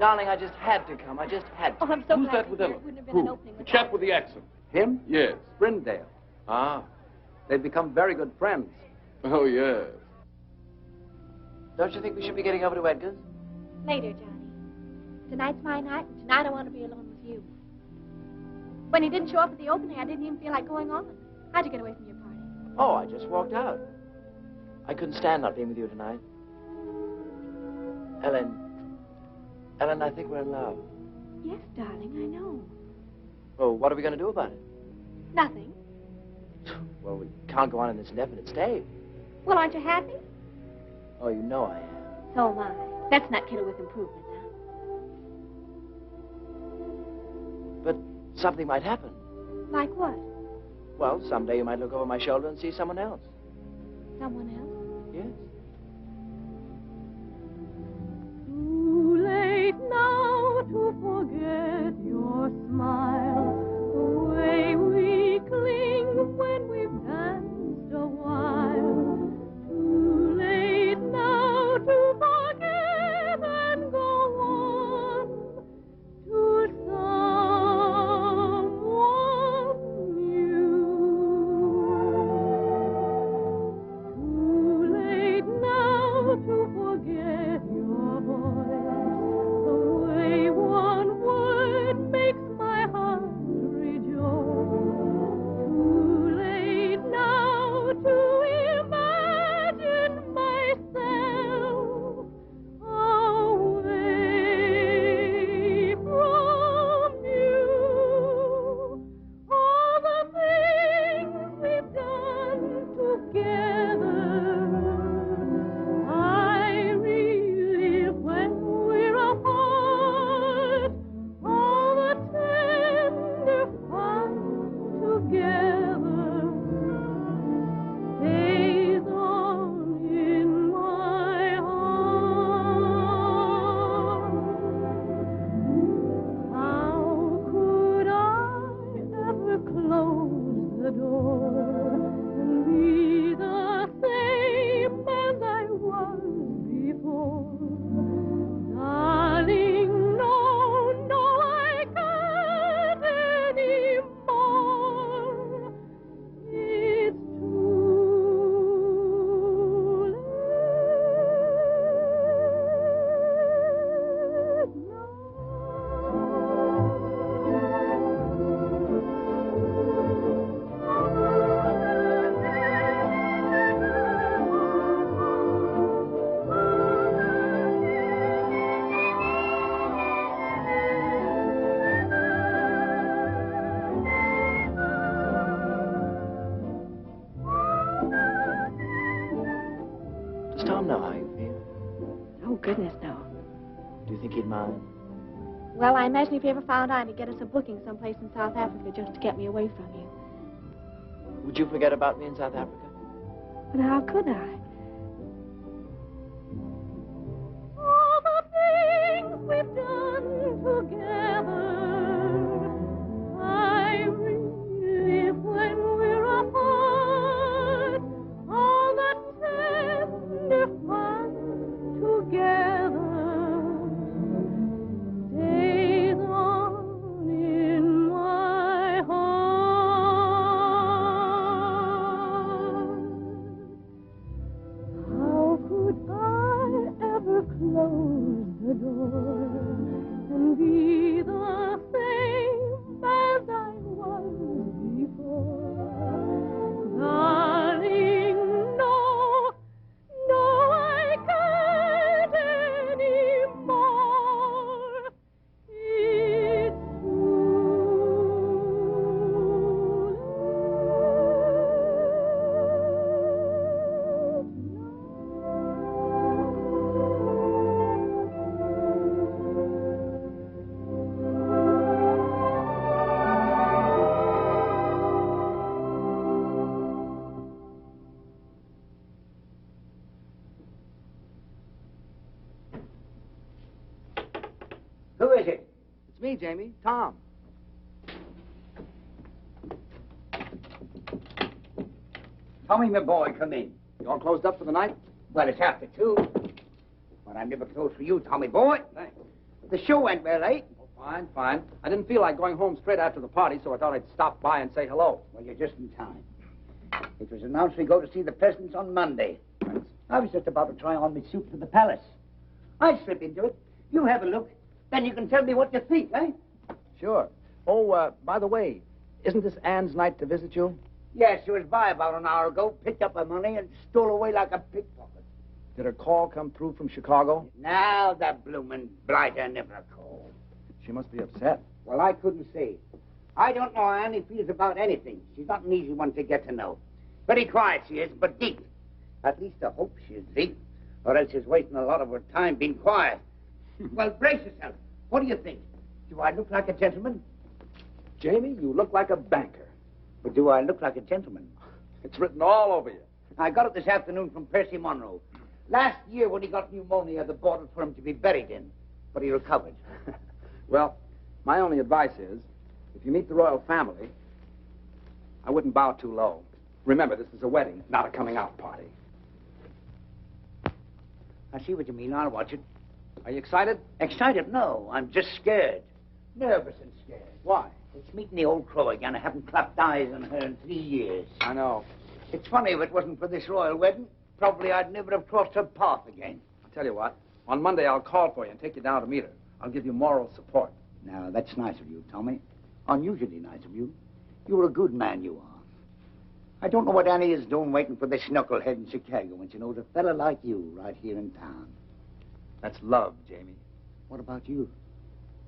Darling, I just had to come. I just had to. Oh, I'm so Who's glad that to with hear Ellen? it wouldn't have been an opening The without chap with the accent. Him? Yes. Brindale. Ah. They've become very good friends. Oh, yes. Don't you think we should be getting over to Edgar's? Later, Johnny. Tonight's my night, and tonight I want to be alone with you. When he didn't show up at the opening, I didn't even feel like going on. How'd you get away from your party? Oh, I just walked out. I couldn't stand not being with you tonight. Ellen, I think we're in love. Yes, darling, I know. Oh, what are we going to do about it? Nothing. Well, we can't go on in this indefinite state. Well, aren't you happy? Oh, you know I am. So am I. Let's not kid her with improvement, huh? But something might happen. Like what? Well, someday you might look over my shoulder and see someone else. Someone else? Yes. Too late now to forget your smile, the way we cling when we've danced a while. Too late now to forget and go on to someone new. Too late now to forget your voice, the way one word makes my heart rejoice. Too late now to imagine myself away from you. All the things we've done together, I relive when we're apart. All the tender fun together stays on in my heart. How could I ever close the door and be the same as I was before? Darling, no, no, I can't anymore. It's too late now. Does Tom know how you feel? Oh, goodness, no. Do you think he'd mind? Well, I imagine if he ever found out, he'd get us a booking someplace in South Africa just to get me away from you. Would you forget about me in South Africa? But how could I? All the things we've done together, I relive when we're apart. All the tender fun together stays on in my heart. How could I ever close the door and be the same as I was before? Darling, no, no, I can't anymore. It's Who is it? It's me, Jamie. Tom. Tommy, my boy, come in. You all closed up for the night? Well, it's after 2. But I'm never closed for you, Tommy boy. Thanks. The show went well, eh? Oh, fine, fine. I didn't feel like going home straight after the party, so I thought I'd stop by and say hello. Well, you're just in time. It was announced we go to see the presidents on Monday. I was just about to try on my suit for the palace. I slip into it. You have a look. Then you can tell me what you think, eh? Sure. Oh, by the way, isn't this Anne's night to visit you? Yes, she was by about an hour ago, picked up her money, and stole away like a pickpocket. Did her call come through from Chicago? Now that bloomin' blighter never called. She must be upset. Well, I couldn't say. I don't know how Annie feels about anything. She's not an easy one to get to know. Very quiet she is, but deep. At least I hope she is deep, or else she's wasting a lot of her time being quiet. Well, brace yourself. What do you think? Do I look like a gentleman? Jamie, you look like a banker. But do I look like a gentleman? It's written all over you. I got it this afternoon from Percy Monroe. Last year when he got pneumonia, they bought it for him to be buried in. But he recovered. Well, my only advice is, if you meet the royal family, I wouldn't bow too low. Remember, this is a wedding, not a coming-out party. I see what you mean. I'll watch it. Are you excited? Excited? No, I'm just scared. Nervous and scared. Why? It's meeting the old crow again. I haven't clapped eyes on her in 3 years. I know. It's funny, if it wasn't for this royal wedding, probably I'd never have crossed her path again. I'll tell you what. On Monday, I'll call for you and take you down to meet her. I'll give you moral support. Now, that's nice of you, Tommy. Unusually nice of you. You're a good man, you are. I don't know what Annie is doing waiting for this knucklehead in Chicago when she knows a fella like you right here in town. That's love, Jamie. What about you?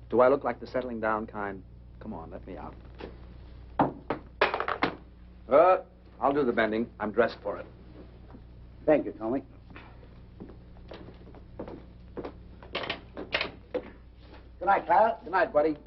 Do I look like the settling down kind? Come on, let me out. I'll do the bending. I'm dressed for it. Thank you, Tommy. Good night, Clara. Good night, buddy.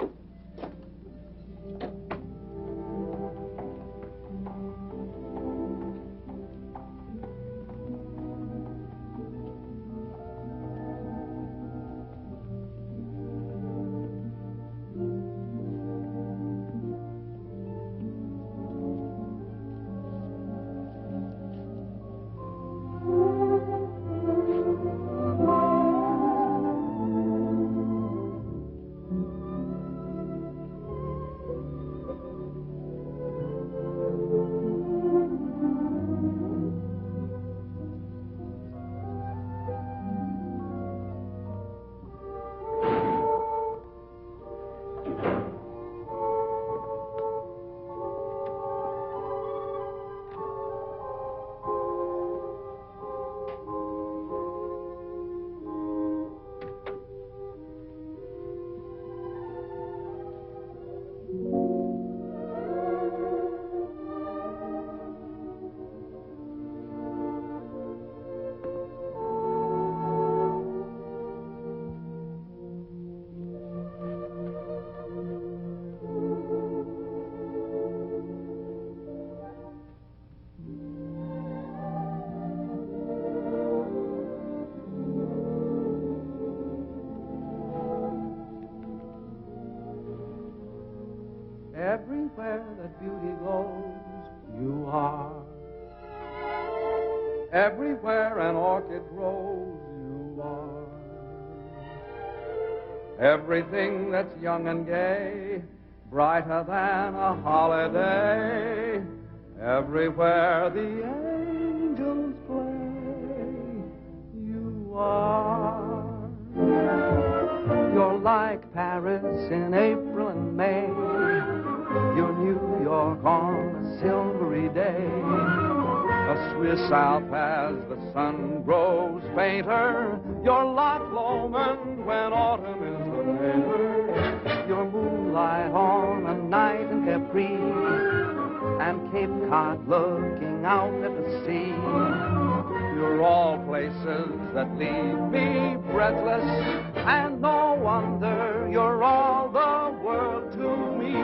Everywhere that beauty goes, you are. Everywhere an orchid grows, you are. Everything that's young and gay, brighter than a holiday. Everywhere the angels play, you are. You're like Paris in April and May. You're New York on a silvery day. A Swiss Alp as the sun grows fainter. You're Loch Lomond when autumn is the winter. You're moonlight on a night in Capri, and Cape Cod looking out at the sea. You're all places that leave me breathless, and no wonder you're all the world to me.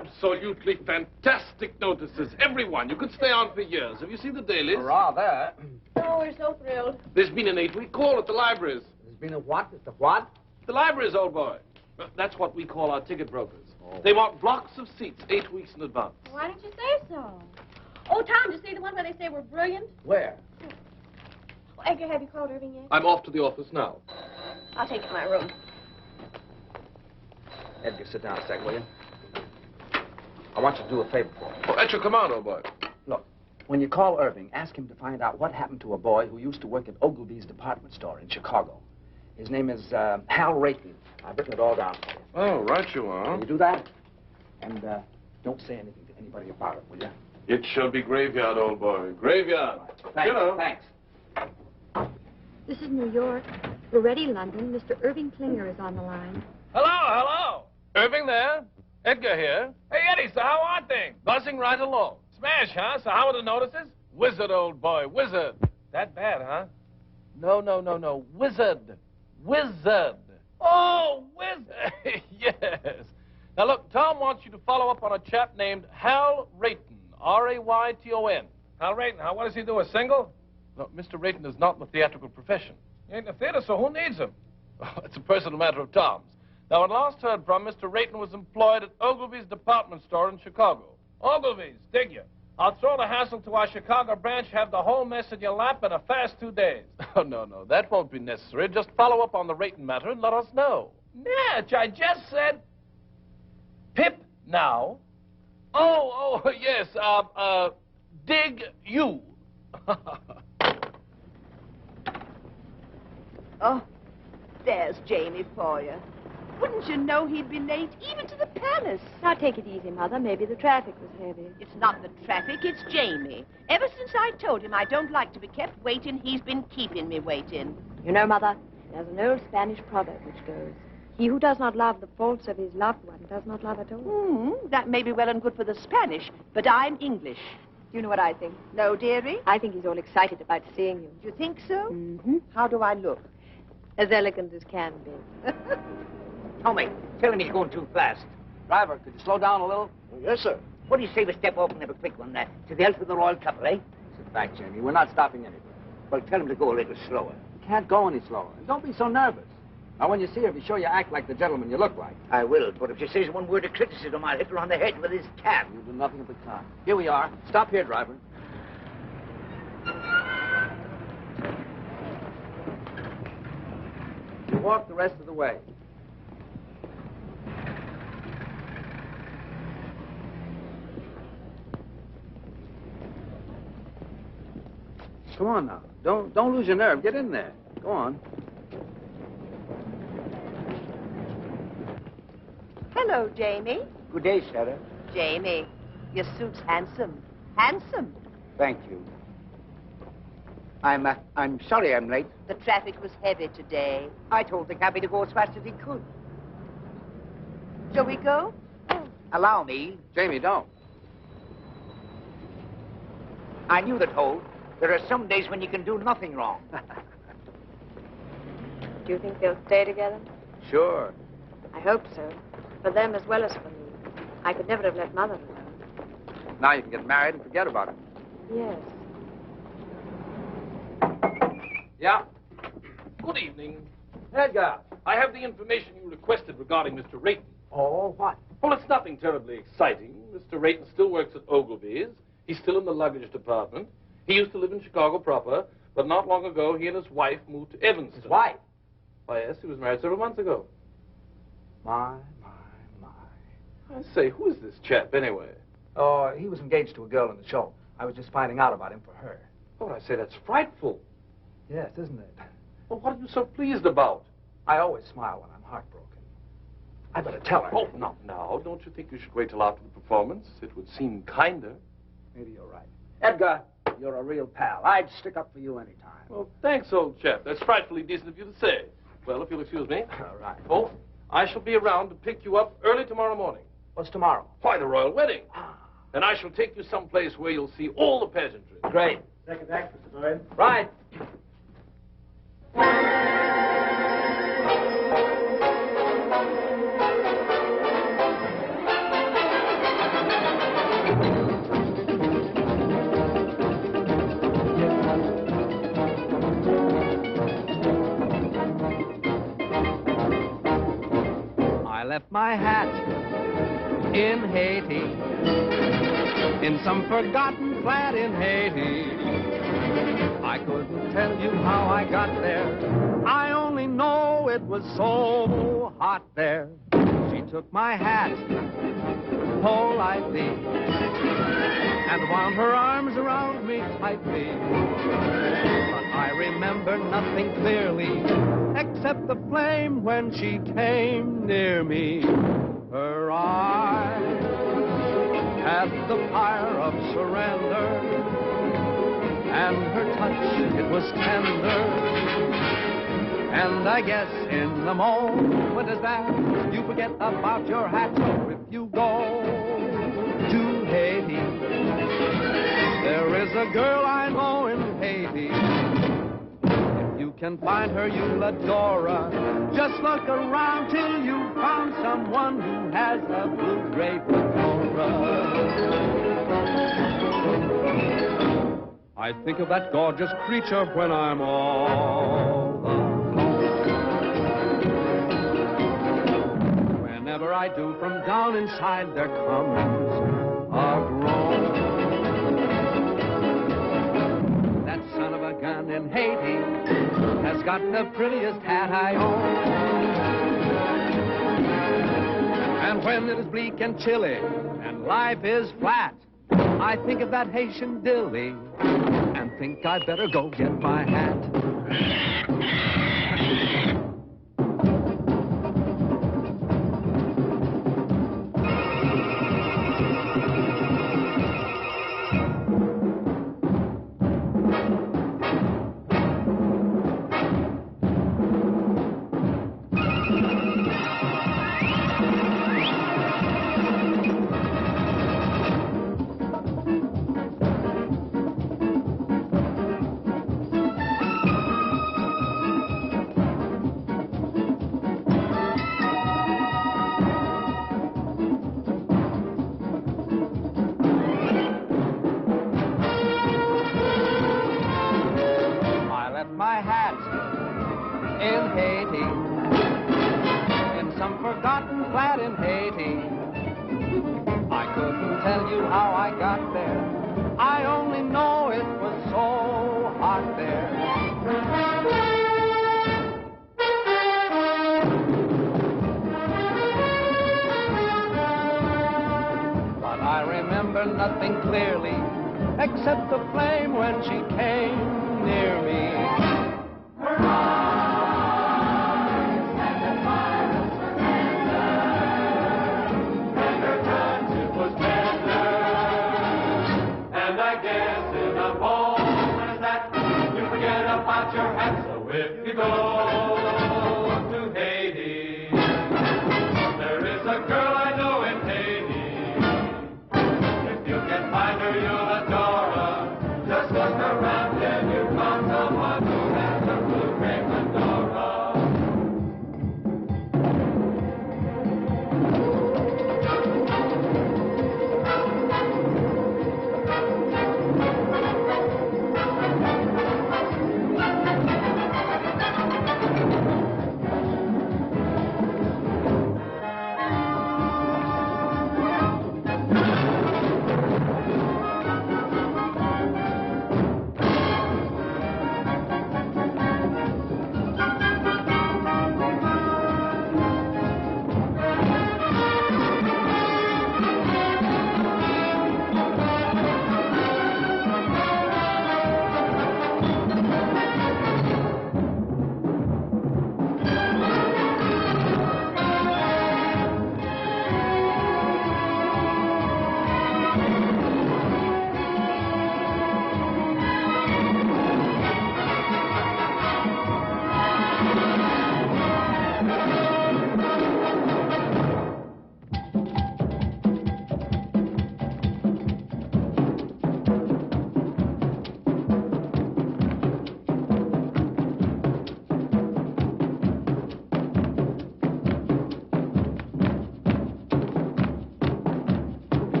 Absolutely fantastic notices. Everyone. You could stay on for years. Have you seen the dailies? Rather. Oh, we're so thrilled. There's been an 8-week call at the libraries. There's been a what? It's a what? The libraries, old boy. That's what we call our ticket brokers. They want blocks of seats 8 weeks in advance. Why didn't you say so? Oh, Tom, did you see the one where they say we're brilliant? Where? Oh, Edgar, have you called Irving yet? I'm off to the office now. I'll take you to my room. Edgar, sit down a sec, will you? I want you to do a favor for me. Oh, at your command, old boy. Look, when you call Irving, ask him to find out what happened to a boy who used to work at Ogilvy's department store in Chicago. His name is Hal Rayton. I've written it all down for you. Oh, right you are. Can you do that? And don't say anything to anybody about it, will you? It shall be graveyard, old boy. Graveyard. Thanks. Hello. Thanks. This is New York. We're ready, London. Mr. Irving Klinger is on the line. Hello, hello. Irving there. Edgar here. Hey, Eddie, so how are things? Buzzing right along. Smash, huh? So how are the notices? Wizard, old boy, wizard. That bad, huh? No. Wizard. Wizard. Oh, wizard. Yes. Now, look, Tom wants you to follow up on a chap named Hal Rayton. R-A-Y-T-O-N. Hal Rayton, what does he do, a single? No, Mr. Rayton is not in the theatrical profession. He ain't in the theater, so who needs him? Oh, it's a personal matter of Tom's. Now, when last heard from, Mr. Rayton was employed at Ogilvy's department store in Chicago. Ogilvy's, dig you. I'll throw the hassle to our Chicago branch, have the whole mess in your lap in a fast 2 days. Oh, no, that won't be necessary. Just follow up on the Rayton matter and let us know. Natch, I just said... Pip now. Oh, yes, dig you. Oh, there's Jamie for you. Wouldn't you know he'd be late, even to the palace? Now, take it easy, Mother. Maybe the traffic was heavy. It's not the traffic, it's Jamie. Ever since I told him I don't like to be kept waiting, he's been keeping me waiting. You know, Mother, there's an old Spanish proverb which goes, he who does not love the faults of his loved one does not love at all. That may be well and good for the Spanish, but I'm English. Do you know what I think? No, dearie? I think he's all excited about seeing you. Do you think so? Mm-hmm. How do I look? As elegant as can be. Tommy, tell him he's going too fast. Driver, could you slow down a little? Yes, sir. What do you say we step off and have a quick one to the health of the royal couple, eh? Sit back, Jamie. We're not stopping anywhere. Well, tell him to go a little slower. You can't go any slower. And don't be so nervous. Now, when you see her, be sure you act like the gentleman you look like. I will, but if she says one word of criticism, I'll hit her on the head with his cab. You'll do nothing of the kind. Here we are. Stop here, driver. You walk the rest of the way. Come on now. Don't lose your nerve. Get in there. Go on. Hello, Jamie. Good day, Sarah. Jamie, your suit's handsome. Handsome. Thank you. I'm sorry I'm late. The traffic was heavy today. I told the cabby to go as fast as he could. Shall we go? Allow me. Jamie, don't. I knew that, Holt. There are some days when you can do nothing wrong. Do you think they'll stay together? Sure. I hope so. For them as well as for me. I could never have let Mother alone. Now you can get married and forget about it. Yes. Yeah? Good evening. Edgar, I have the information you requested regarding Mr. Rayton. Oh, what? Well, it's nothing terribly exciting. Mr. Rayton still works at Ogilvy's. He's still in the luggage department. He used to live in Chicago proper, but not long ago, he and his wife moved to Evanston. His wife? Why, yes, he was married several months ago. My. I say, who is this chap, anyway? Oh, he was engaged to a girl in the show. I was just finding out about him for her. Oh, I say, that's frightful. Yes, isn't it? Well, what are you so pleased about? I always smile when I'm heartbroken. I better tell her. Oh, not now. Don't you think you should wait till after the performance? It would seem kinder. Maybe you're right. Edgar, you're a real pal. I'd stick up for you any time. Well, thanks, old chap. That's frightfully decent of you to say. Well, if you'll excuse me. All right. Oh, I shall be around to pick you up early tomorrow morning. What's tomorrow? Why, the royal wedding. And I shall take you someplace where you'll see all the pageantry. Great. Second act, Mr. Bowen. Right. hat in Haiti, in some forgotten flat in Haiti. I couldn't tell you how I got there. I only know it was so hot there. She took my hat politely and wound her arms around me tightly. But I remember nothing clearly except the flame when she came near me. Her eyes had the fire of surrender, and her touch, it was tender. And I guess in the moment as that, you forget about your hat. So if you go to Haiti, there is a girl I know in Haiti. If you can find her, you'll adore her. Just look around till you found someone who has a blue-gray fedora. I think of that gorgeous creature when I'm all alone. Whenever I do, from down inside there comes a groan. That son of a gun in Haiti has got the prettiest hat I own. And when it is bleak and chilly and life is flat, I think of that Haitian dilly and think I'd better go get my hat. My hat in Haiti, in some forgotten flat in Haiti. I couldn't tell you how I got there. I only know it was so hot there. But I remember nothing clearly except the flame when she came near me. If you go to Haiti, there is a girl I know in Haiti. If you can find her, you'll adore her. Just look around and you found someone who has a blue-gray fedora.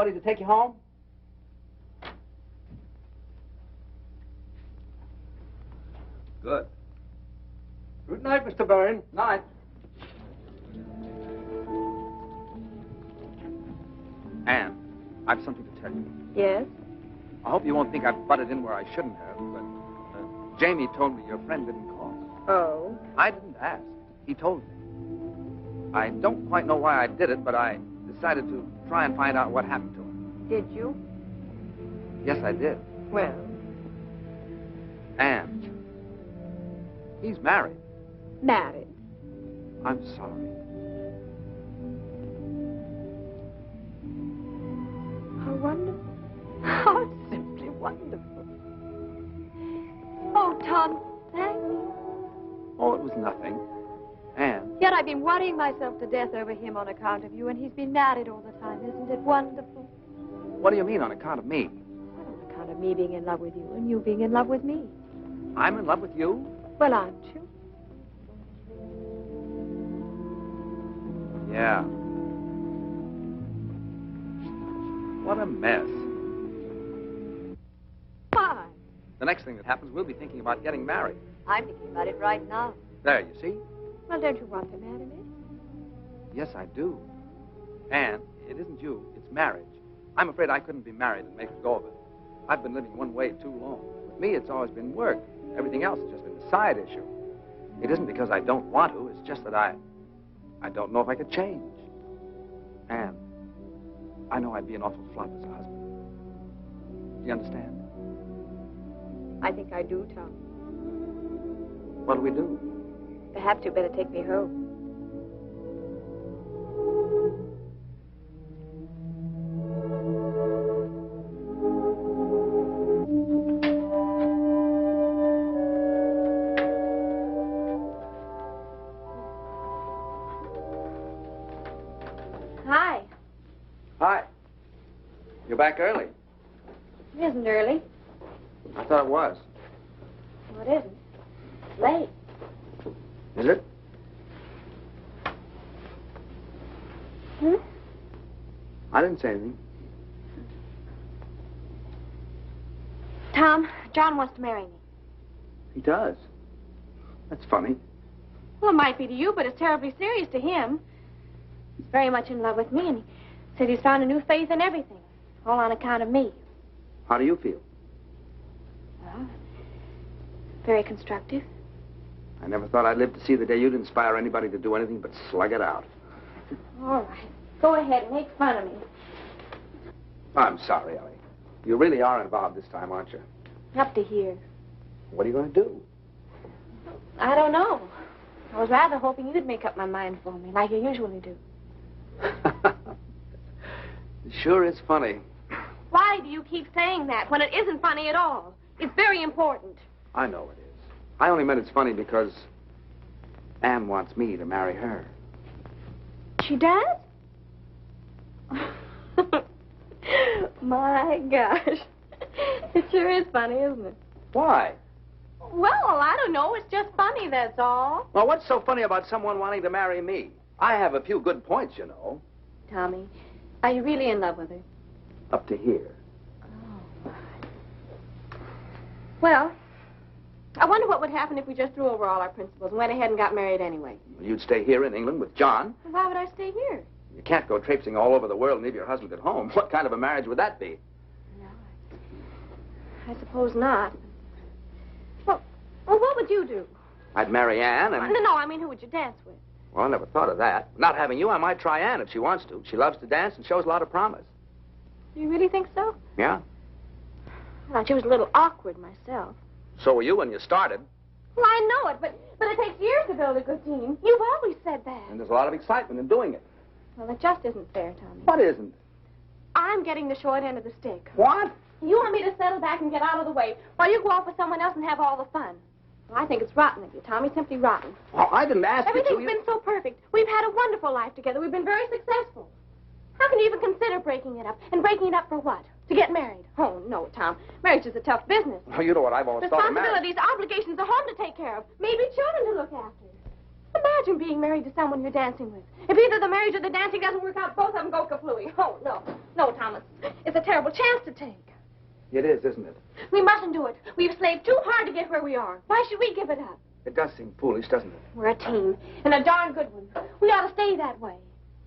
somebody to take you home? Good. Good night, Mr. Bowen. Night. Anne, I've something to tell you. Yes? I hope you won't think I've butted in where I shouldn't have, but Jamie told me your friend didn't call. Oh? I didn't ask. He told me. I don't quite know why I did it, but I decided to try and find out what happened to him. Did you? Yes, I did. Well? Anne, he's married. Married? I'm sorry. How wonderful. How simply wonderful. Oh, Tom, thank you. Oh, it was nothing. Anne. Yet I've been worrying myself to death over him on account of you, and he's been married all the time. Isn't it wonderful? What do you mean on account of me? Well, on account of me being in love with you and you being in love with me. I'm in love with you? Well, aren't you? Yeah. What a mess. Why? The next thing that happens, we'll be thinking about getting married. I'm thinking about it right now. There, you see? Well, don't you want to marry me? Yes, I do. Anne, it isn't you, it's marriage. I'm afraid I couldn't be married and make a go of it. I've been living one way too long. With me, it's always been work. Everything else has just been a side issue. It isn't because I don't want to, it's just that I don't know if I could change. Anne, I know I'd be an awful flop as a husband. Do you understand? I think I do, Tom. What do we do? Perhaps you'd better take me home. Hi. Hi. You're back early. It isn't early. I thought it was. No, it isn't. It's late. Is it? Hmm? I didn't say anything. Tom, John wants to marry me. He does. That's funny. Well, it might be to you, but it's terribly serious to him. He's very much in love with me, and he said he's found a new faith in everything, all on account of me. How do you feel? Well, very constructive. I never thought I'd live to see the day you'd inspire anybody to do anything but slug it out. All right. Go ahead and make fun of me. I'm sorry, Ellie. You really are involved this time, aren't you? Up to here. What are you going to do? I don't know. I was rather hoping you'd make up my mind for me, like you usually do. It sure is funny. Why do you keep saying that when it isn't funny at all? It's very important. I know it is. I only meant it's funny because Anne wants me to marry her. She does? My gosh. It sure is funny, isn't it? Why? Well, I don't know. It's just funny, that's all. Well, what's so funny about someone wanting to marry me? I have a few good points, you know. Tommy, are you really in love with her? Up to here. Oh, well, I wonder what would happen if we just threw over all our principles and went ahead and got married anyway. You'd stay here in England with John. Why would I stay here? You can't go traipsing all over the world and leave your husband at home. What kind of a marriage would that be? No, I suppose not. Well, what would you do? I'd marry Anne and... No, I mean, who would you dance with? Well, I never thought of that. Not having you, I might try Anne if she wants to. She loves to dance and shows a lot of promise. You really think so? Yeah. I thought she was a little awkward myself. So were you when you started. Well, I know it, but it takes years to build a good team. You've always said that. And there's a lot of excitement in doing it. Well, it just isn't fair, Tommy. What isn't? I'm getting the short end of the stick. What? You want me to settle back and get out of the way while you go off with someone else and have all the fun. Well, I think it's rotten of you, Tommy, simply rotten. Well, I didn't ask you to. Everything's been so perfect. We've had a wonderful life together. We've been very successful. How can you even consider breaking it up? And breaking it up for what? To get married? Oh, no, Tom. Marriage is a tough business. Well, you know what I've always thought of marriage. Responsibilities, obligations, a home to take care of, maybe children to look after. Imagine being married to someone you're dancing with. If either the marriage or the dancing doesn't work out, both of them go kaflooey. Oh, no. No, Thomas. It's a terrible chance to take. It is, isn't it? We mustn't do it. We've slaved too hard to get where we are. Why should we give it up? It does seem foolish, doesn't it? We're a team, and a darn good one. We ought to stay that way.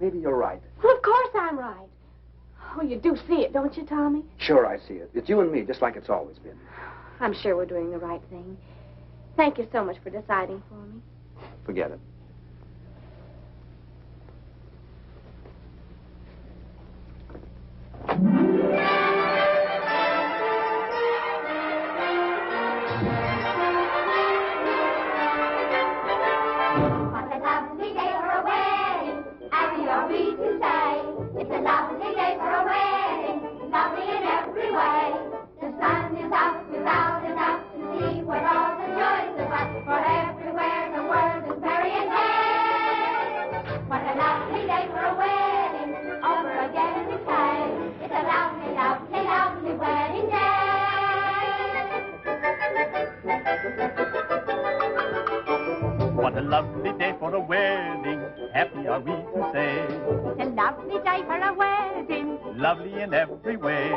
Maybe you're right. Well, of course I'm right. Oh, you do see it, don't you, Tommy? Sure, I see it. It's you and me, just like it's always been. I'm sure we're doing the right thing. Thank you so much for deciding for me. Forget it. What a lovely day for a wedding, happy are we to say. It's a lovely day for a wedding, lovely in every way. The sun is out without a doubt to see what all the joys of us, for everywhere the world is merry and gay. What a lovely day for a wedding, over again we say. It's a lovely, lovely, lovely wedding day. What a lovely day for a wedding, happy are we to say. It's a lovely day for a wedding, Lovely in every way.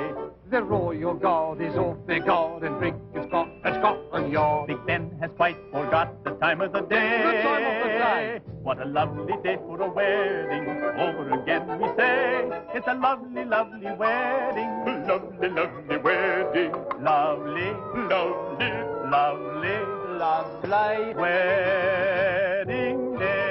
The royal guard is off their guard and drink is Scotland Yard. Big Ben has quite forgot the time of the day. The time of the day. What a lovely day for a wedding, over again we say. It's a lovely, lovely wedding. Lovely, lovely wedding. Lovely, lovely, lovely, lovely wedding day.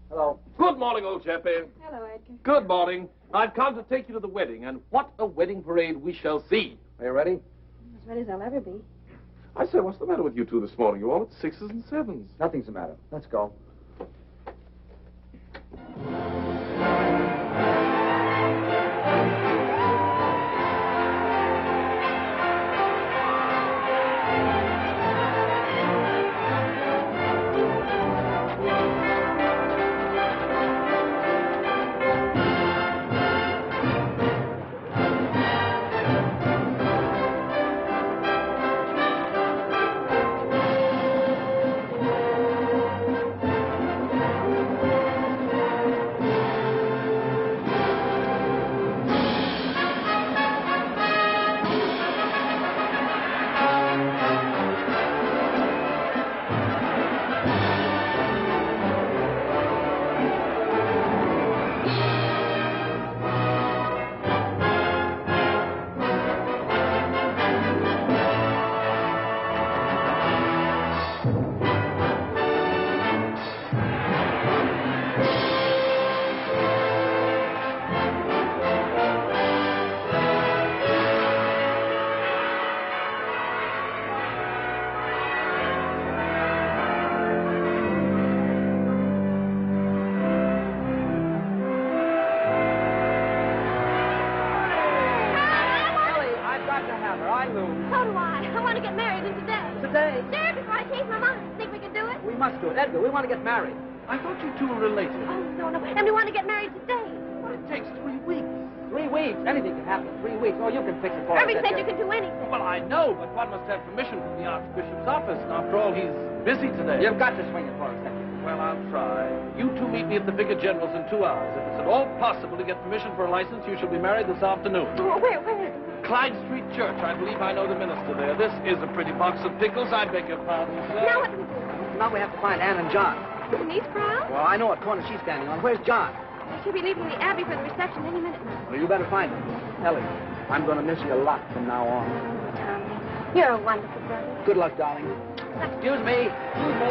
Hello. Good morning, old chappie. Hello, Edgar. Good morning. I've come to take you to the wedding, and what a wedding parade we shall see. Are you ready? As ready as I'll ever be. I say, what's the matter with you two this morning? You're all at sixes and sevens. Nothing's the matter. Let's go. Edgar, we want to get married. I thought you two were related. Oh, no, no. And we want to get married today. Well, it takes 3 weeks. 3 weeks? Anything can happen in 3 weeks. Oh, you can fix it for us. Irving said you could do anything. Well, I know, but one must have permission from the Archbishop's office. And after all, he's busy today. You've got to swing it for us, Edgar. Well, I'll try. You two meet me at the Vicar General's in 2 hours. If it's at all possible to get permission for a license, you shall be married this afternoon. Oh, where? Clyde Street Church. I believe I know the minister there. This is a pretty box of pickles. I beg your pardon, sir. Now what do we do? Now we have to find Ann and John. Denise Brown? Well, I know what corner she's standing on. Where's John? She'll be leaving the Abbey for the reception any minute now. Well, you better find her. Ellie, I'm going to miss you a lot from now on. Tommy, you're a wonderful brother. Good luck, darling. Excuse me. Excuse me.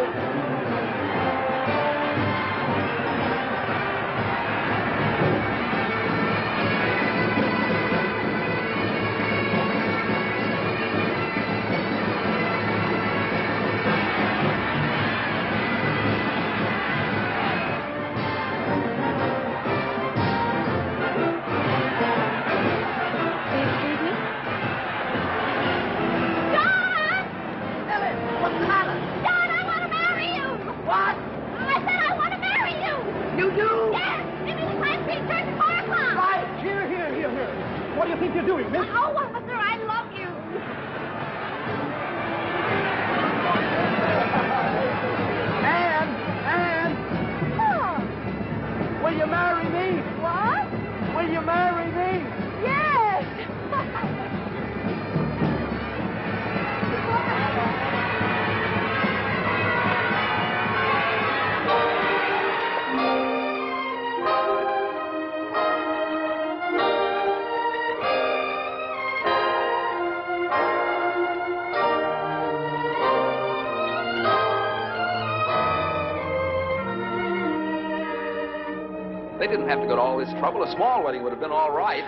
marry me? Yes! They didn't have to go to all this trouble. A small wedding would have been all right.